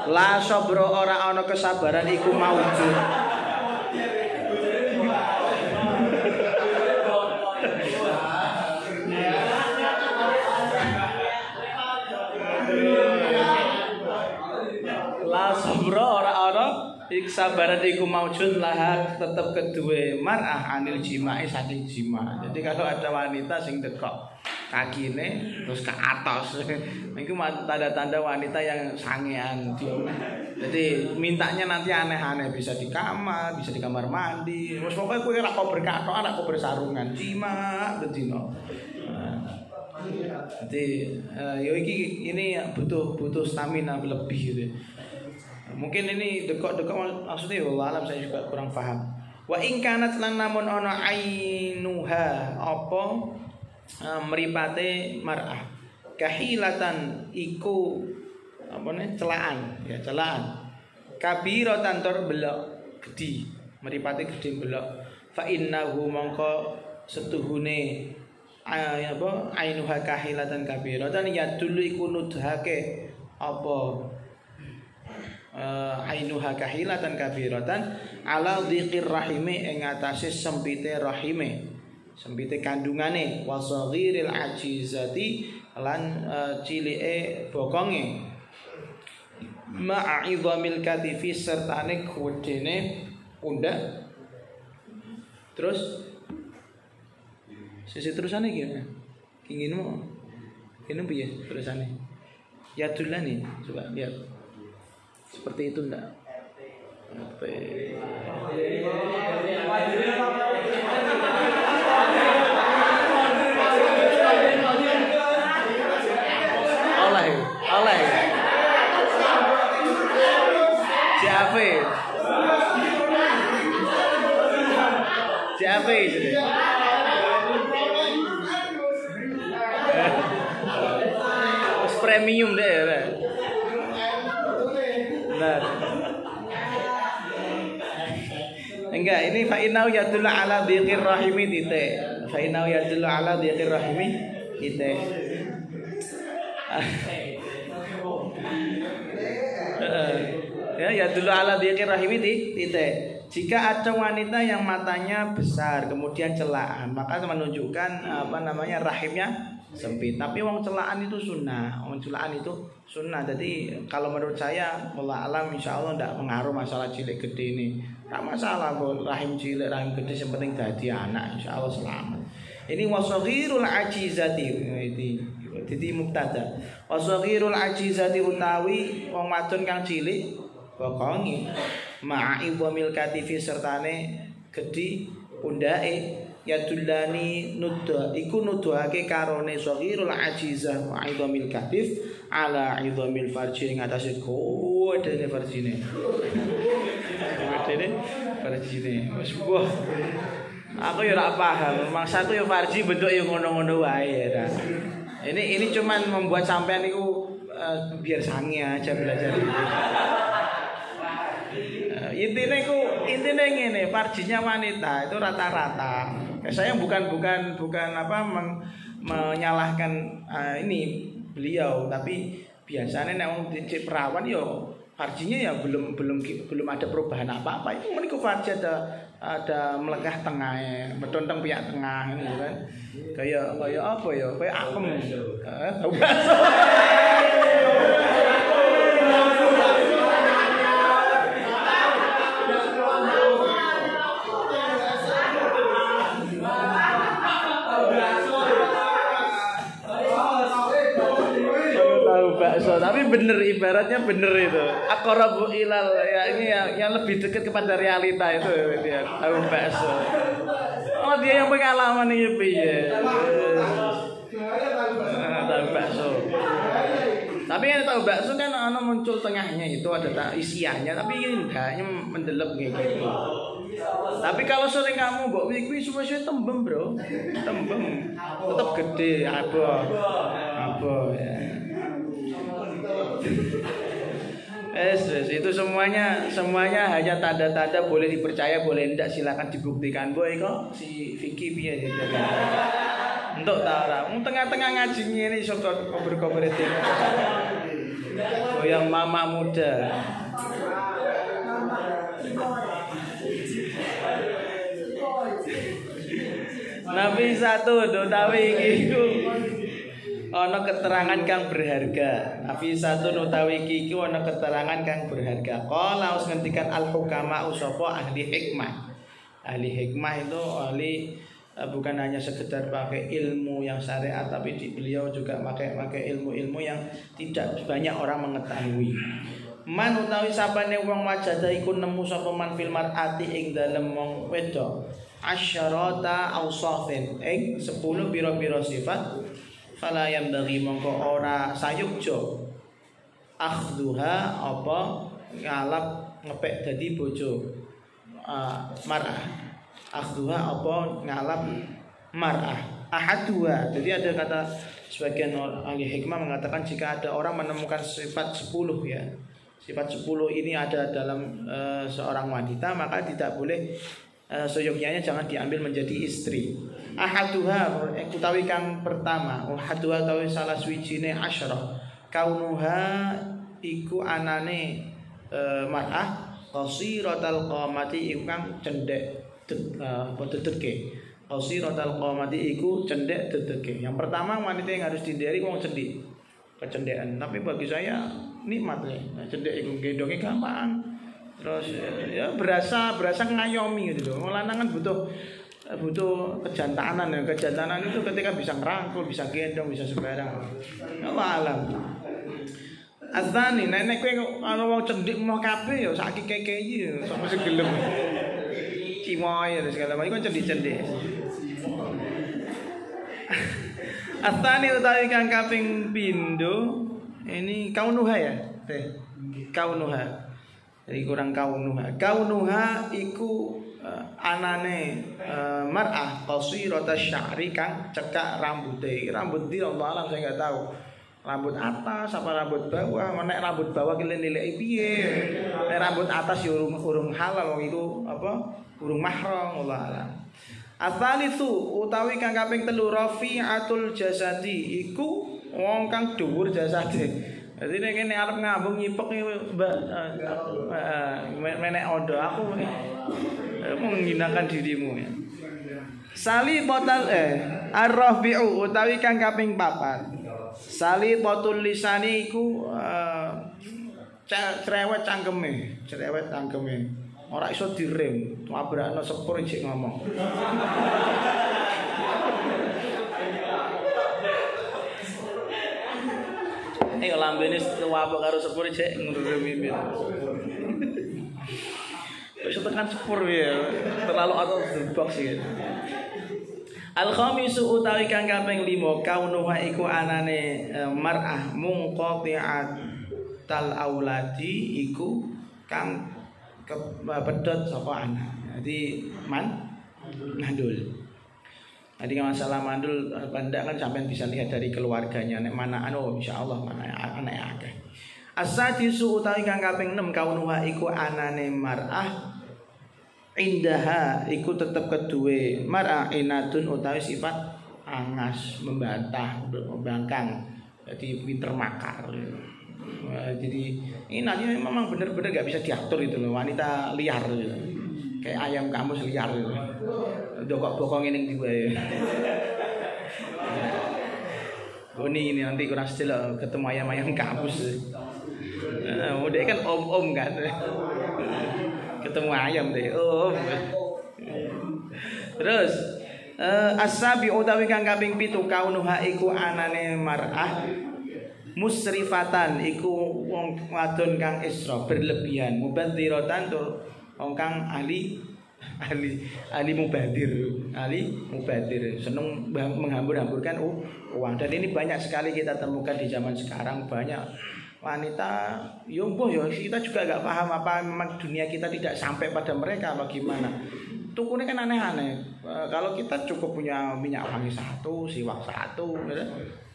La sabra ora ana kesabaran iku maujud. La sabra ora ana sabaran iku maujud laha tetep kedue mar'ah anil jima'i saking jima. Jadi kalau ada wanita sing dekok kakine terus ke atas itu tanda-tanda wanita yang sangean. Jadi mintanya nanti aneh-aneh, bisa di kamar, bisa di kamar mandi. Terus pokoknya kowe ora kok berkatok, ora kok bersarungan jima bedino. Jadi yo ini butuh stamina lebih gitu. Mungkin ini dekok maksudnya wallah alam saya juga kurang paham. Wa in kanat lan namun ana ainuha apa mripate mar'ah kahilatan iku apane celaan ya celaan kabiratan tur belok gedhi mripate gedhi belok fa innahu mongko setuhune apa ainuha kahilatan kabiratan ya dulu iku nuduhake apa ainuha kahilatan kabiratan ala dziqir rahimi ing atase sempite rahime sempite kandungane wasaghiril ajizati lan cilike bokonge ma'idhamil katifi sertane gedene pundak. Terus sisi terusane gimana? Inginmu ini piye terusane? Ya dulane coba lihat. Seperti itu enggak? Oleh. Siapa itu? Premium deh. Benar. Enggak, ini fa'inau yadullu ala dhiqir rahimi titik. Fa'inau yadullu ala dhiqir rahimi titik. Ya yadullu ala dhiqir rahimi titik. Jika ada wanita yang matanya besar kemudian celaan, maka menunjukkan rahimnya sempit. Tapi wong celaan itu sunnah. Wong celaan itu sunnah. Jadi kalau menurut saya wallah alam insyaallah tidak mengaruh masalah cilik gede ini. Enggak masalah kok rahim cilik rahim gede yang penting dadi anak insyaallah selamat. Ini wasaghirul ajizati jadi mubtada. Wasaghirul ajizati utawi wong wadon kang cilik bokongi ma'idhamil katifi sertane gedhi pundake yadullani nudha iku nuduhake karone saghirul ajizah ma'idhamil katif ala idhamil farji ing atase kodene farjine wis wah aku ya ora paham maksudku ya farji bentuk ya ngono-ngono wae ya. Ini cuman membuat sampean niku biar sange aja belajar gitu. Intinya ngene, farjinya wanita itu rata-rata. Saya bukan menyalahkan ini beliau, tapi biasanya nek wong dicek perawan yo farjinya ya belum ada perubahan apa-apa. Itu meniku farji ada melengah tengah, medonteng pihak tengah ini kan. Kayak apa ya? Kayak akem. Tapi bener ibaratnya bener itu aqrabu ilal ya ini yang lebih dekat kepada realita itu dia tahu bakso. Oh dia yang pengalaman ini piye? Tahu bakso. Tapi kan tahu bakso kan ana muncul tengahnya itu ada isiannya, tapi ini enggaknya mendelep kayak gitu. Tapi kalau sering kamu mbok kuwi suwe-suwe tembem, Bro. Tembem. Tetap gede, apa ya. Itu semuanya hanya tanda-tanda, boleh dipercaya boleh tidak, silakan dibuktikan. Boy kok si Vicky piye gitu. Untuk tara, tengah-tengah ngaji ini iso kober-kober itu. Goyang mama muda. Nabi satu utawi iki ana keterangan kang berharga. Nabi satu utawi iki ana keterangan kang berharga. Qala us ngendikan al hukama sapa ahli hikmah. Ahli hikmah itu ahli bukan hanya sekedar pakai ilmu yang syariat, tapi beliau juga pakai ilmu-ilmu yang tidak banyak orang mengetahui. Man utawi sapane wong wajada iku nemu sapa man fil mar'ati ing dalem wong wedok asyarata ausafin ing 10 pira-pira sifat fala yambaghi mongko ora sayukjo akhduha apa ngalap ngepek dadi bojo mar'ah. Akhduha apa ngalap mar'ah ahadua. Jadi ada kata sebagian ahli hikmah mengatakan jika ada orang menemukan sifat 10 ya, sifat 10 ini ada dalam seorang wanita, maka tidak boleh seyogyanya jangan diambil menjadi istri. Ahaduha utawi kang pertama, ahaduha utawi salah suwijine asyarah kaunuha iku anane mar'ah qasiratal qamati iku kang cendhek dedeke. Qasiratal qamati iku cendhek dedeke. Yang pertama wanita yang harus dihindari wong cendhek, kecendekan. Tapi bagi saya nikmat ya. Cendhek iku gendongnya gampang. Terus ya berasa ngayomi gitu loh. Lanang kan butuh kejantanan ya. Kejantanan itu ketika bisa ngerangkul, bisa gendong, bisa sembarang. Allah alam. Azani nek kowe ana wong cendhek mau kabeh ya saiki keke-keke sampe segelem. Cimoy dan segala macam kan cendhek-cendhek. Azani utawi kang kaping pindho ini kaunuha ya. Kaunuha. Jadi kurang kaunuha iku anane mar'ah qasirata sya'ri kang cekak rambute. Rambut di Allah alam saya enggak tahu. Rambut atas apa rambut bawah? Nek rambut bawah ki nilai piye? Nek rambut atas ya urung halal wong itu apa? Urung mahram Allah alam. Asalisu utawi kang kaping 3 rafi'atul jasadi iku wong kang dhuwur jasade. Jadi nek arep ngambung nyipek menek ondo aku menghinakan dirimu ya. Sali botal ar-rafi'u utawi kang kaping 4. Sali botul lisani iku cerewet cangkeme. Ora iso direm, mabrakno sepur jek ngomong. Nek lambene wabok karo sepur jek ngrem mimit. Wis tekan sepur ya, terlalu out of the box ya. Al-khamisu utawi kang kaping 5 kaunuha iku anane mar'ah munqati'at tal auladi iku kang pedhot saka anak. Jadi mandul. Jadi masalah mandul pendak kan sampean bisa lihat dari keluarganya nek mana insyaallah mana anak akeh. As-sadisu utawi kang kaping 6 kaunuha iku anane mar'ah indaha iku tetep keduwe mar'ah inatun utawi sifat angas, membantah, membangkang. Jadi pinter makar. Jadi ini nanti memang benar-benar gak bisa diatur itu loh, wanita liar gitu. Kayak ayam kampus liar gitu. Dokok-bokong ini juga ya. Ini nanti kurang setel ketemu ayam-ayam kampus. Udah kan om-om kan. Ketemu ayam deh. Terus as-sabi utawi kang kaping 7 kaunuha iku anane mar'ah musrifatan iku wong wadon kang isra berlebihan, mubadziratan tur wong kang ahli ahli mubadir, seneng menghambur-hamburkan uang. Dan ini banyak sekali kita temukan di zaman sekarang, banyak wanita, kita juga nggak paham apa memang dunia kita tidak sampai pada mereka bagaimana. Tukunya kan aneh-aneh. Kalau kita cukup punya minyak wangi 1, siwak 1, gitu.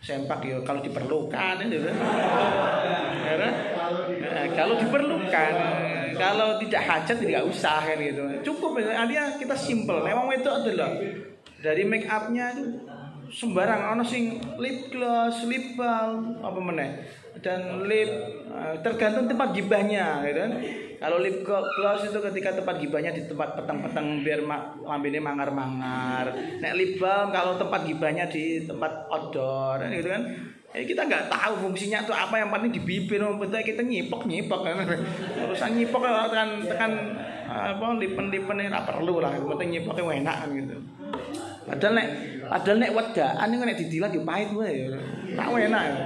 Sempak ya kalau diperlukan, gitu. Kalau diperlukan, kalau tidak hajat tidak usah kan gitu. Cukup dia kita simple. Emang itu adalah dari make upnya itu sembarang, ono sing lip gloss, lip balm, apa meneh, dan lip tergantung tempat gibahnya, gitu kan. Kalau lip gloss itu ketika tempat gibahnya di tempat peteng-peteng biar lambene mangar-mangar. Nek lip balm kalau tempat gibahnya di tempat outdoor, gitu kan. Kita nggak tahu fungsinya itu apa, yang penting di bibir, betul kita nyipok kan. Urusan nyipok tekan apa lipen-lipen ini perlu lah, penting nyipoknya enak kan gitu. Padahal nek wedaan iku nek didilat yo pahit wae ya. Tak enak ya.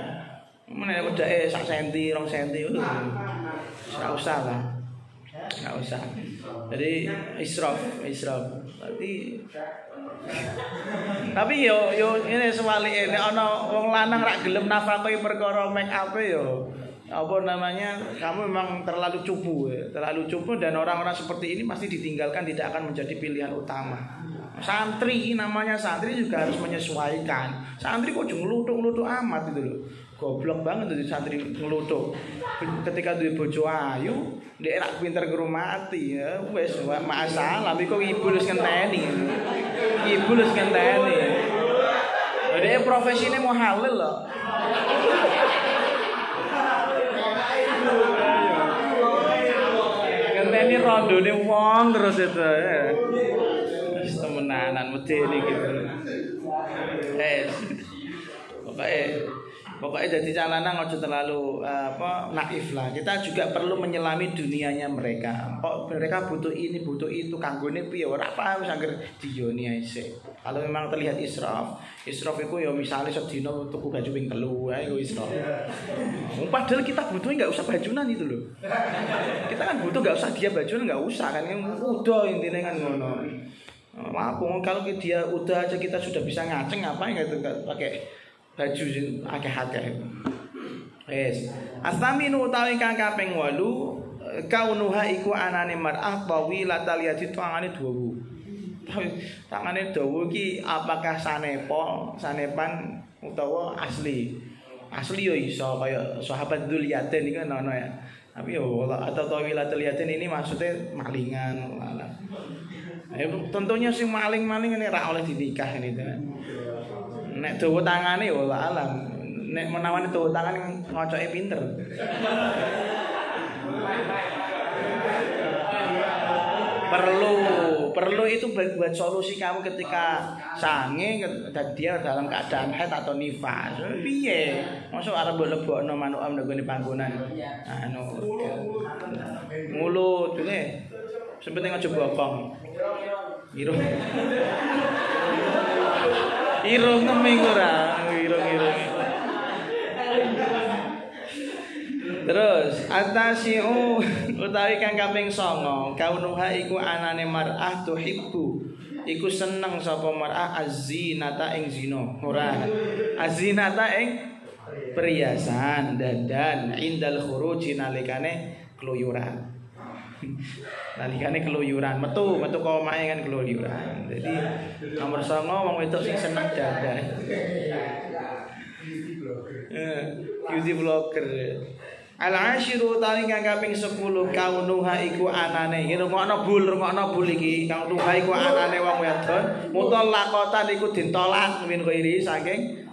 Nek wedake 1 cm, 2 cm enggak usah lah. Enggak usah. Jadi israf. Tapi yo ini sebalike nek ana wong lanang rak gelem nafkahi perkara make up yo apa namanya, kamu memang terlalu cupu dan orang-orang seperti ini pasti ditinggalkan, tidak akan menjadi pilihan utama. Santri namanya santri juga harus menyesuaikan. Santri kok ngelutuk amat gitu loh. Goblok banget tuh santri ngelutuk. Ketika duwe bojo ayu, ndek rak pinter ngrumati ya wis masalah kok ibu wis ngenteni. Dia profesine mau halal loh. Ngenteni rondone wong terus itu. Temenanan medeni gitu. Pokoknya jadi calanan ojo terlalu naif lah. Kita juga perlu menyelami dunianya mereka. Mereka butuh ini, butuh itu, kanggone piye ora apa wis anggere diyoni ae sik. Kalau memang terlihat israf itu ya misalnya sedina tuku baju ping 3 ae iku israf. Padahal kita butuhnya enggak usah bajunan itu loh. Kita kan butuh enggak usah dia bajunan, enggak usah kan, udah intinya kan ngono. Kalau dia udah aja kita sudah bisa ngaceng, ngapain gitu pakai baju akeh-akeh. Wes. Astaminu utawi kang kaping 8 kaunuha iku anane mar'ah tawilatal yadi tangane dawa. Tangane dawa iki apakah sanepan utawa asli? Asli yo iso kaya sahabat Dzulyaden iki ono ya. Tapi yo atau tawilatul yadin ini maksudnya malingan. Tentunya sing maling-maling ini ra oleh dinikah ini. Nek dawa tangane ya Allah alam. Nek menawan dawa tangan ngocoke pinter. Perlu itu buat solusi kamu ketika sange dan dia dalam keadaan haid atau nifas. Piye? Mosok arep lebokno manuk am nggone panggonan. Mulut dene. Sepenting aja bokong. Irung neming ora, irung. Terus atasiu utawi kang kaping 9 kaunuha iku anane mar'ah tuhibbu iku seneng sapa mar'ah azzinata ing zina ora azzinata ing perhiasan dandan indal khuruji nalikane keluyuran metu kok omahe kan keluyuran. Jadi nomor 9 wong wedok sing seneng dandan beauty blogger. Al-ashiru tawi kang kaping 10 kaunuha iku anane rungokno bul iki kaunuha iku anane wong wedon mutallaqatan iku ditolak min ghairi saking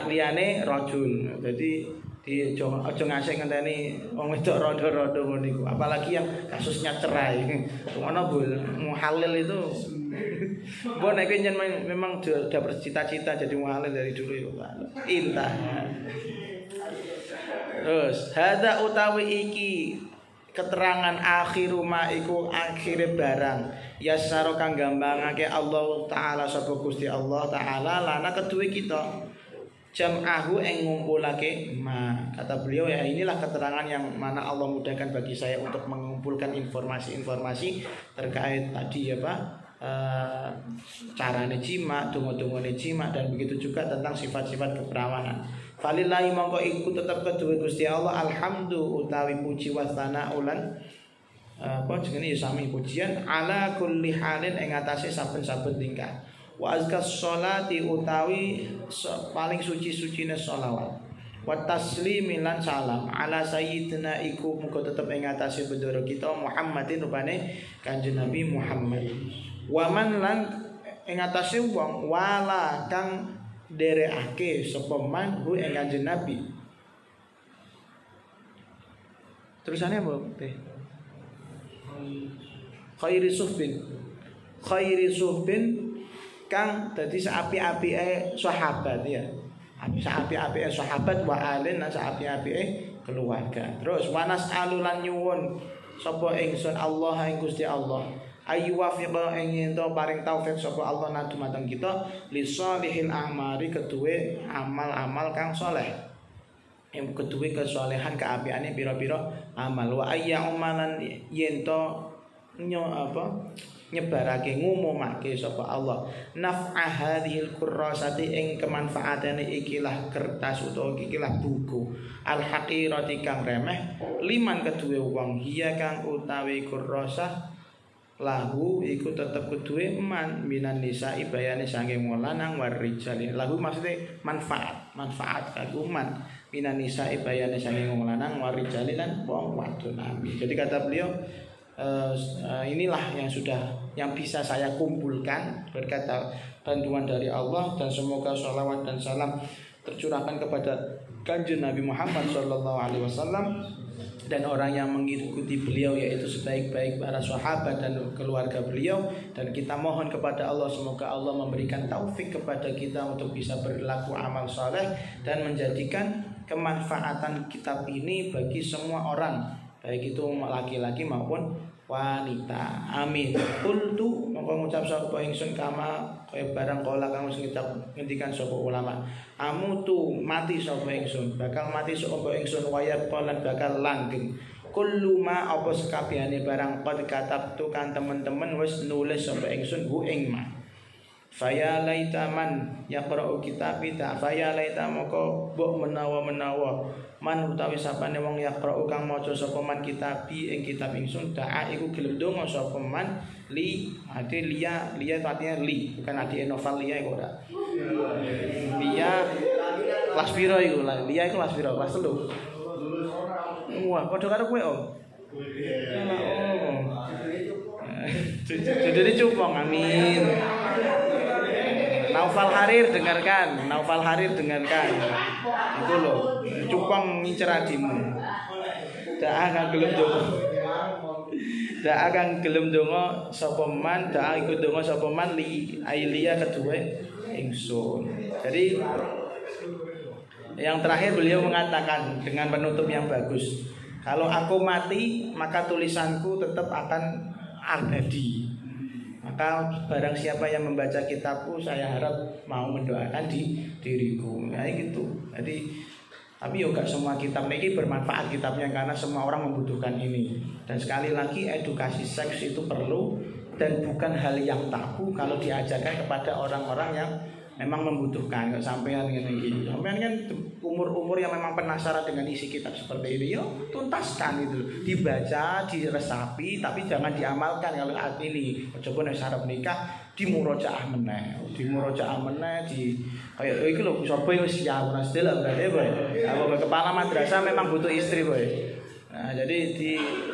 liyane rajul. Jadi aja ngasih ngenteni wong wedok rondo-rondo ngono iku, apalagi yang kasusnya cerai. Ngono bul muhalil itu mbok nek memang udah bercita-cita jadi muhalil dari dulu ya intah. Terus hada utawi iki keterangan akhiru ma iku akhire barang yasaro kang gambangake Allah taala sapa Gusti Allah taala lana keduwe kita jam'ahu ing ngumpulake ma. Kata beliau ya inilah keterangan yang mana Allah mudahkan bagi saya untuk mengumpulkan informasi-informasi terkait tadi carane jima, donga-dongane jima, dan begitu juga tentang sifat-sifat keperawanan. Falillahi mongko iku tetep kedue Gusti Allah alhamdu utawi puji wa tsanaulan apa jenenge ya sami pujian ala kulli halin ing atase saben-saben tingkah. Wa azkas sholati utawi paling suci-sucine sholawat. Wa taslimi lan salam ala sayyidina iku muga tetep ing atase bendera kita Muhammadin rupane Kanjeng Nabi Muhammad. Wa man lan ing atase wong wala kang nderekake sapa man hu ing Kanjeng Nabi. Terusane apa teh? Khairi suhbin kang dadi saapi-apike sahabat ya. Saapi-apike sahabat wa alin lan saapi-apike keluarga. Terus wanas alulan nyuwun sapa ingsun Allah ing Gusti Allah. Ayu wafiqa ing ento paring taufik sapa Allah nadu mateng kita li sholihil a'mari kedue amal-amal kang saleh. Yang kedue kesolehan keapiane pira-pira amal wa ayya umalan yento nyebarake ngumumake sapa Allah naf'a hadhil kurrasati ing kemanfaatane ikilah kertas utawa ikilah buku al haqirati kang remeh liman kedue wong hiya kang utawi kurrasah lahu iku tetep kedue man minan nisa ibayane saking lanang warijali lahu maksudnya manfaat kanggo man minan nisa ibayane saking lanang warijali lan wong wadon nami. Jadi kata beliau inilah yang bisa saya kumpulkan berkat bantuan dari Allah, dan semoga sholawat dan salam tercurahkan kepada Kanjeng Nabi Muhammad SAW dan orang yang mengikuti beliau, yaitu sebaik-baik para sahabat dan keluarga beliau. Dan kita mohon kepada Allah semoga Allah memberikan taufik kepada kita untuk bisa berlaku amal saleh dan menjadikan kemanfaatan kitab ini bagi semua orang, baik itu laki-laki maupun wanita. Amin. Qultu mongko ngucap sapa ingsun kama kaya barang kala kang wis ngendikan sapa ulama. Amutu mati sapa ingsun, bakal mati sapa ingsun wayat lan bakal langgeng. Kullu ma apa sekabehane barang qad katabtu kan temen-temen wis nulis sapa ingsun hu ing ma. Faya laita man yaqra'u kitabi ta faya laita moko mbok menawa-menawa man utawi sapane wong yaqra'u kang maca sapa man kitabi ing kitab ingsun da'a iku gelem ndonga sapa man li ade liya artinya li bukan ade novel liya iku ora liya kelas piro iku liya iku kelas piro kelas 3 wah padha karo kowe om judulnya cupong amin. Naufal Harir dengarkan itu loh cupong ngincer adimu dak akan gelem donga sapa man dak ikut donga sapa man li ailia kedua ingsun. Jadi yang terakhir beliau mengatakan dengan penutup yang bagus, kalau aku mati maka tulisanku tetap akan abadi. Maka barang siapa yang membaca kitabku, saya harap mau mendoakan di diriku. Ya gitu. Jadi tapi yo gak semua kitab ini bermanfaat kitabnya, karena semua orang membutuhkan ini. Dan sekali lagi edukasi seks itu perlu dan bukan hal yang tabu kalau diajarkan kepada orang-orang yang memang membutuhkan. Gak sampean gini. Sampean kan umur-umur yang memang penasaran dengan isi kitab seperti ini, yo tuntaskan itu. Dibaca, diresapi, tapi jangan diamalkan kalau saat ini. Coba nek arep nikah dimurojaah meneh. Di kayak iki lho sapa wis siap ora sedel berarti boy. Apa kepala madrasah memang butuh istri boy. Nah, jadi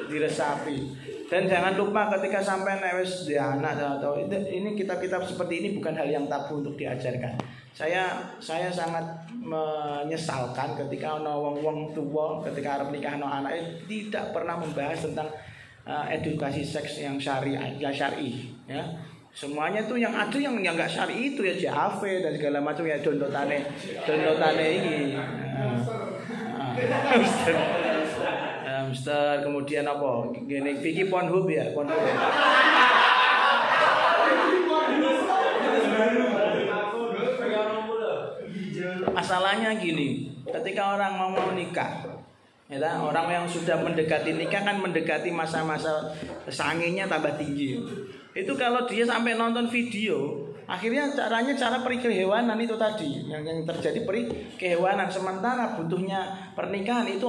diresapi. Dan jangan lupa ketika sampai wis di anak atau ini kitab-kitab seperti ini bukan hal yang tabu untuk diajarkan. Saya sangat menyesalkan ketika ana wong-wong tua ketika arep nikah ana anake tidak pernah membahas tentang edukasi seks yang syar'i ya. Semuanya tuh yang ada yang enggak syar'i itu ya JAV dan segala macam ya downloadane ini. Hamster, kemudian apa? Gini, Vicky Pornhub ya, Pornhub. Masalahnya gini, ketika orang mau nikah, Ya, orang yang sudah mendekati nikah kan mendekati masa-masa sanginya tambah tinggi. Itu kalau dia sampai nonton video, akhirnya cara peri kehewanan itu tadi yang terjadi peri kehewanan. Sementara butuhnya pernikahan itu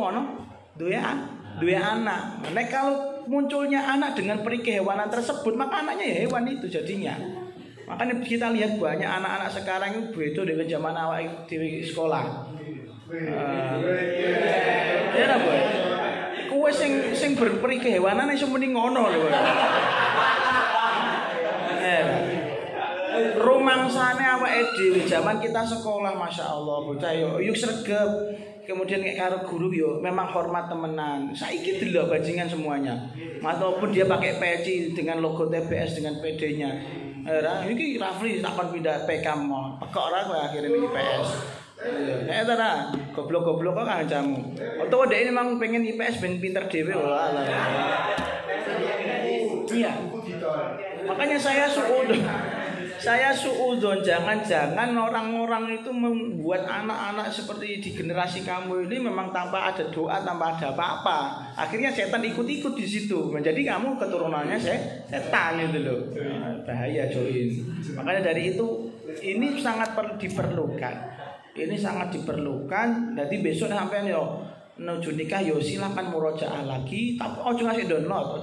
dua anak. Nah, kalau munculnya anak dengan peri kehewanan tersebut, maka anaknya ya hewan itu jadinya. Makanya kita lihat banyak anak-anak sekarang itu beda dengan zaman awal di sekolah. Ya lah boy. Kowe sing berperi kehewanan iso muni ngono lho. Rumangsane awake dhewe zaman kita sekolah Masya Allah bocah yo yuk sregep. Kemudian kayak karo guru yo memang hormat temenan. Saiki delok bajingan semuanya. Ataupun dia pakai peci dengan logo TBS dengan PD-nya. Iki Rafli takon pindah PK mau. Pekok ora kowe akhirnya iki IPS. Ya ta, goblok-goblok kok kancamu. Utawa dhek memang pengen IPS ben pinter dhewe wae. Iya. Makanya saya suudzon jangan-jangan orang-orang itu membuat anak-anak seperti di generasi kamu ini memang tanpa ada doa, tanpa ada apa-apa. Akhirnya setan ikut-ikut di situ. Menjadi kamu keturunannya setan itu loh. Bahaya join. Makanya dari itu ini sangat diperlukan. Ini sangat diperlukan. Jadi besok sampean yo nuju nikah yo silakan murojaah lagi, tapi ojo ngasih download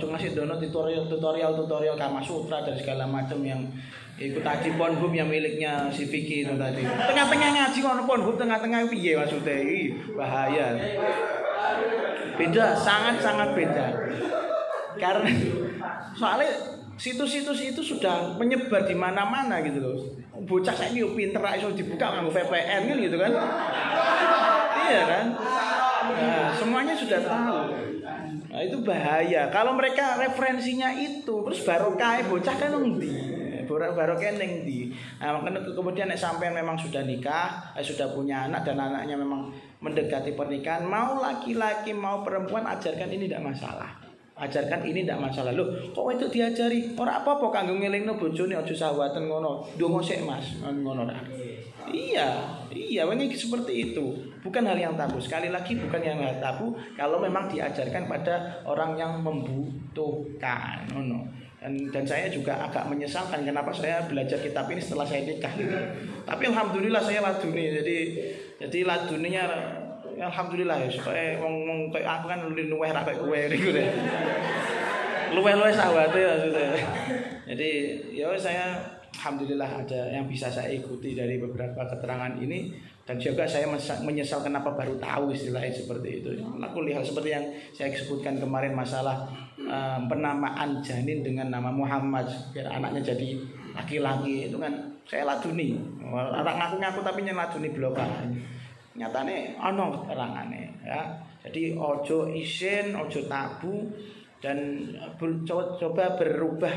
tutorial Kama Sutra dan segala macam yang ikut tadi Pornhub yang miliknya si Vicky itu tadi. Tengah-tengah ngaji ngono Pornhub tengah-tengah piye maksudnya? Bahaya. Beda, sangat-sangat beda. Karena soalnya situs-situs itu sudah menyebar di mana-mana gitu loh. Bocah saiki yo pinter ra iso dibuka nganggo VPN kan gitu kan. Iya kan? Nah, semuanya sudah tahu. Nah, itu bahaya. Kalau mereka referensinya itu, terus barokah bocah kan ngendi? Barokah ning ndi? Nah, kemudian sampean memang sudah nikah, sudah punya anak dan anaknya memang mendekati pernikahan, mau laki-laki mau perempuan ajarkan ini tidak masalah. Ajarkan ini tidak masalah. Loh, kok itu diajari? Ora apa-apa kanggo ngelingno bojone aja sawaten ngono. Ndonga sik Mas, ngono ra. Iya, ini seperti itu. Bukan hal yang tabu. Sekali lagi bukan yang hal tabu kalau memang diajarkan pada orang yang membutuhkan. Dan saya juga agak menyesalkan kenapa saya belajar kitab ini setelah saya nikah gitu. Tapi alhamdulillah saya laduni. Jadi laduninya alhamdulillah ya supaya wong koyo aku kan luwih ra koyo kowe niku deh. Luwih sawate maksudnya. Jadi ya saya alhamdulillah ada yang bisa saya ikuti dari beberapa keterangan ini dan juga saya menyesal kenapa baru tahu istilahnya seperti itu. Aku lihat seperti yang saya sebutkan kemarin masalah penamaan janin dengan nama Muhammad biar anaknya jadi laki-laki itu kan saya laduni. Orang ngaku-ngaku tapi nyeladuni blokan. Nyatane ana keterangane ya. Jadi ojo isin, ojo tabu dan coba berubah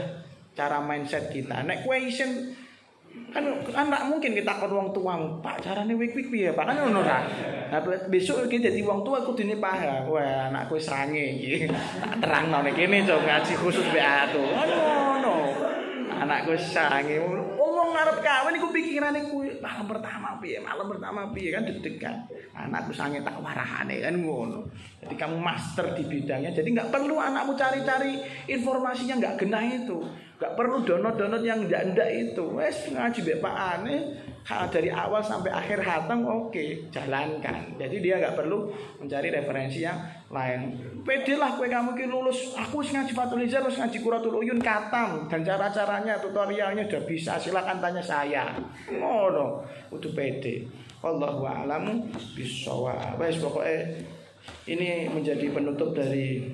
cara mindset kita. Nek kowe isin kan enggak mungkin kita kon wong tua, Pak, carane wik-wik piye, Pak? Kan ngono ra. Nah, besok iki dadi wong tua kudune paham. Wah, anakku wis range iki. Tak terangno nek kene cok ngaji khusus mbek aku. Ngono. Anakku wis range. Wong ngarep kawin iku pikirane kuwi malam pertama piye kan deg-degan. Anakku sange tak warahane kan ngono. Jadi kamu master di bidangnya. Jadi enggak perlu anakmu cari-cari informasinya enggak genah itu. Enggak perlu download yang ndak itu. Wes ngaji mbek Pak Ane dari awal sampai akhir hatam oke, jalankan. Jadi dia enggak perlu mencari referensi yang lain. Pede lah kowe kamu ki lulus. Aku wis ngaji Fathul Hizar, wis ngaji Quratul Uyun katam dan cara-caranya tutorialnya udah bisa. Silakan tanya saya. Ngono, kudu pede. Wallahu a'lamu bissawab. Wes pokoke ini menjadi penutup dari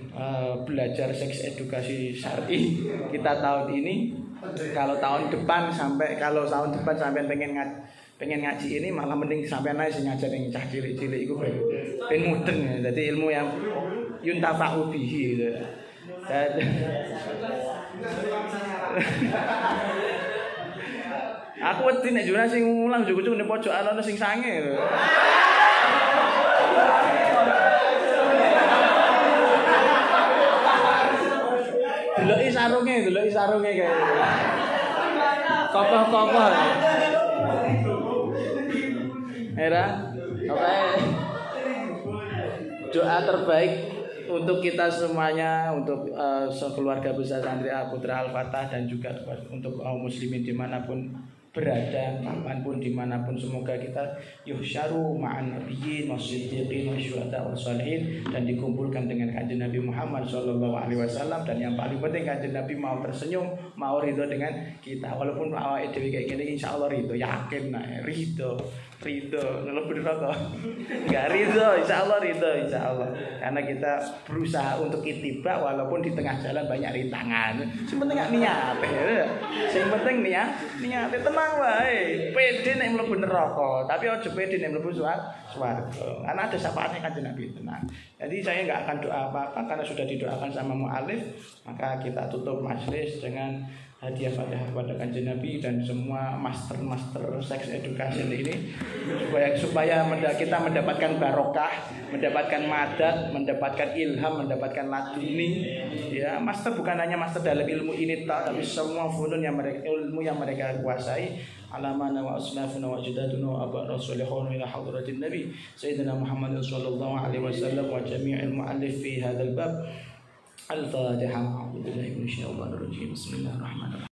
belajar seks edukasi syar'i kita tahun ini. Kalau tahun depan sampai pengen ngaji ini malah mending sampai naik sing ngajar yang cah cilik-cilik iku ben mudeng ya. Dadi ilmu yang yuntafa'u bihi gitu. Aku wedi nek jurang sing mulang juku-juku ning pojokan ana sing sange lho. Deloki sarunge kae. Kokoh-kokoh. Era, oke. doa terbaik untuk kita semuanya, untuk keluarga besar santri Putra Al-Fatah dan juga untuk kaum muslimin dimanapun berada, kapanpun dimanapun, semoga kita yuhsyaru ma'an nabiyyin wasiddiqin wasyuhada wassalihin, dan dikumpulkan dengan kanjeng Nabi Muhammad SAW. Dan yang paling penting kanjeng Nabi mau tersenyum, mau ridho dengan kita, walaupun awake dhewe kayak gini insyaallah ridho, yakin nah ridho ngelebur rokok enggak ridho, insyaallah ridho, insyaallah, karena kita berusaha untuk ittiba walaupun di tengah jalan banyak rintangan. Sing penting gak niat, sing penting niat tenang wae, pede nek mlebu neraka, tapi aja pede nek mlebu swarga, karena ada syafaatnya kanjeng Nabi, tenang. Jadi saya nggak akan doa apa-apa karena sudah didoakan sama mu'alif, maka kita tutup majelis dengan hadiah Fatihah kepada kanjeng Nabi dan semua master seks education ini, supaya kita mendapatkan barokah, mendapatkan madat, mendapatkan ilham, mendapatkan laduni. Ya, master bukan hanya master dalam ilmu ini tapi semua funun yang mereka kuasai. Alamana wa aslafuna wa ajdaduna wa aba'na salihun ila hadratin Nabi Sayyidina Muhammad sallallahu alaihi wasallam wa jami'il mu'allif fi hadzal bab. Al-Fatihah. A'udzu billahi minasyaitonir rajim. Bismillahirrahmanirrahim.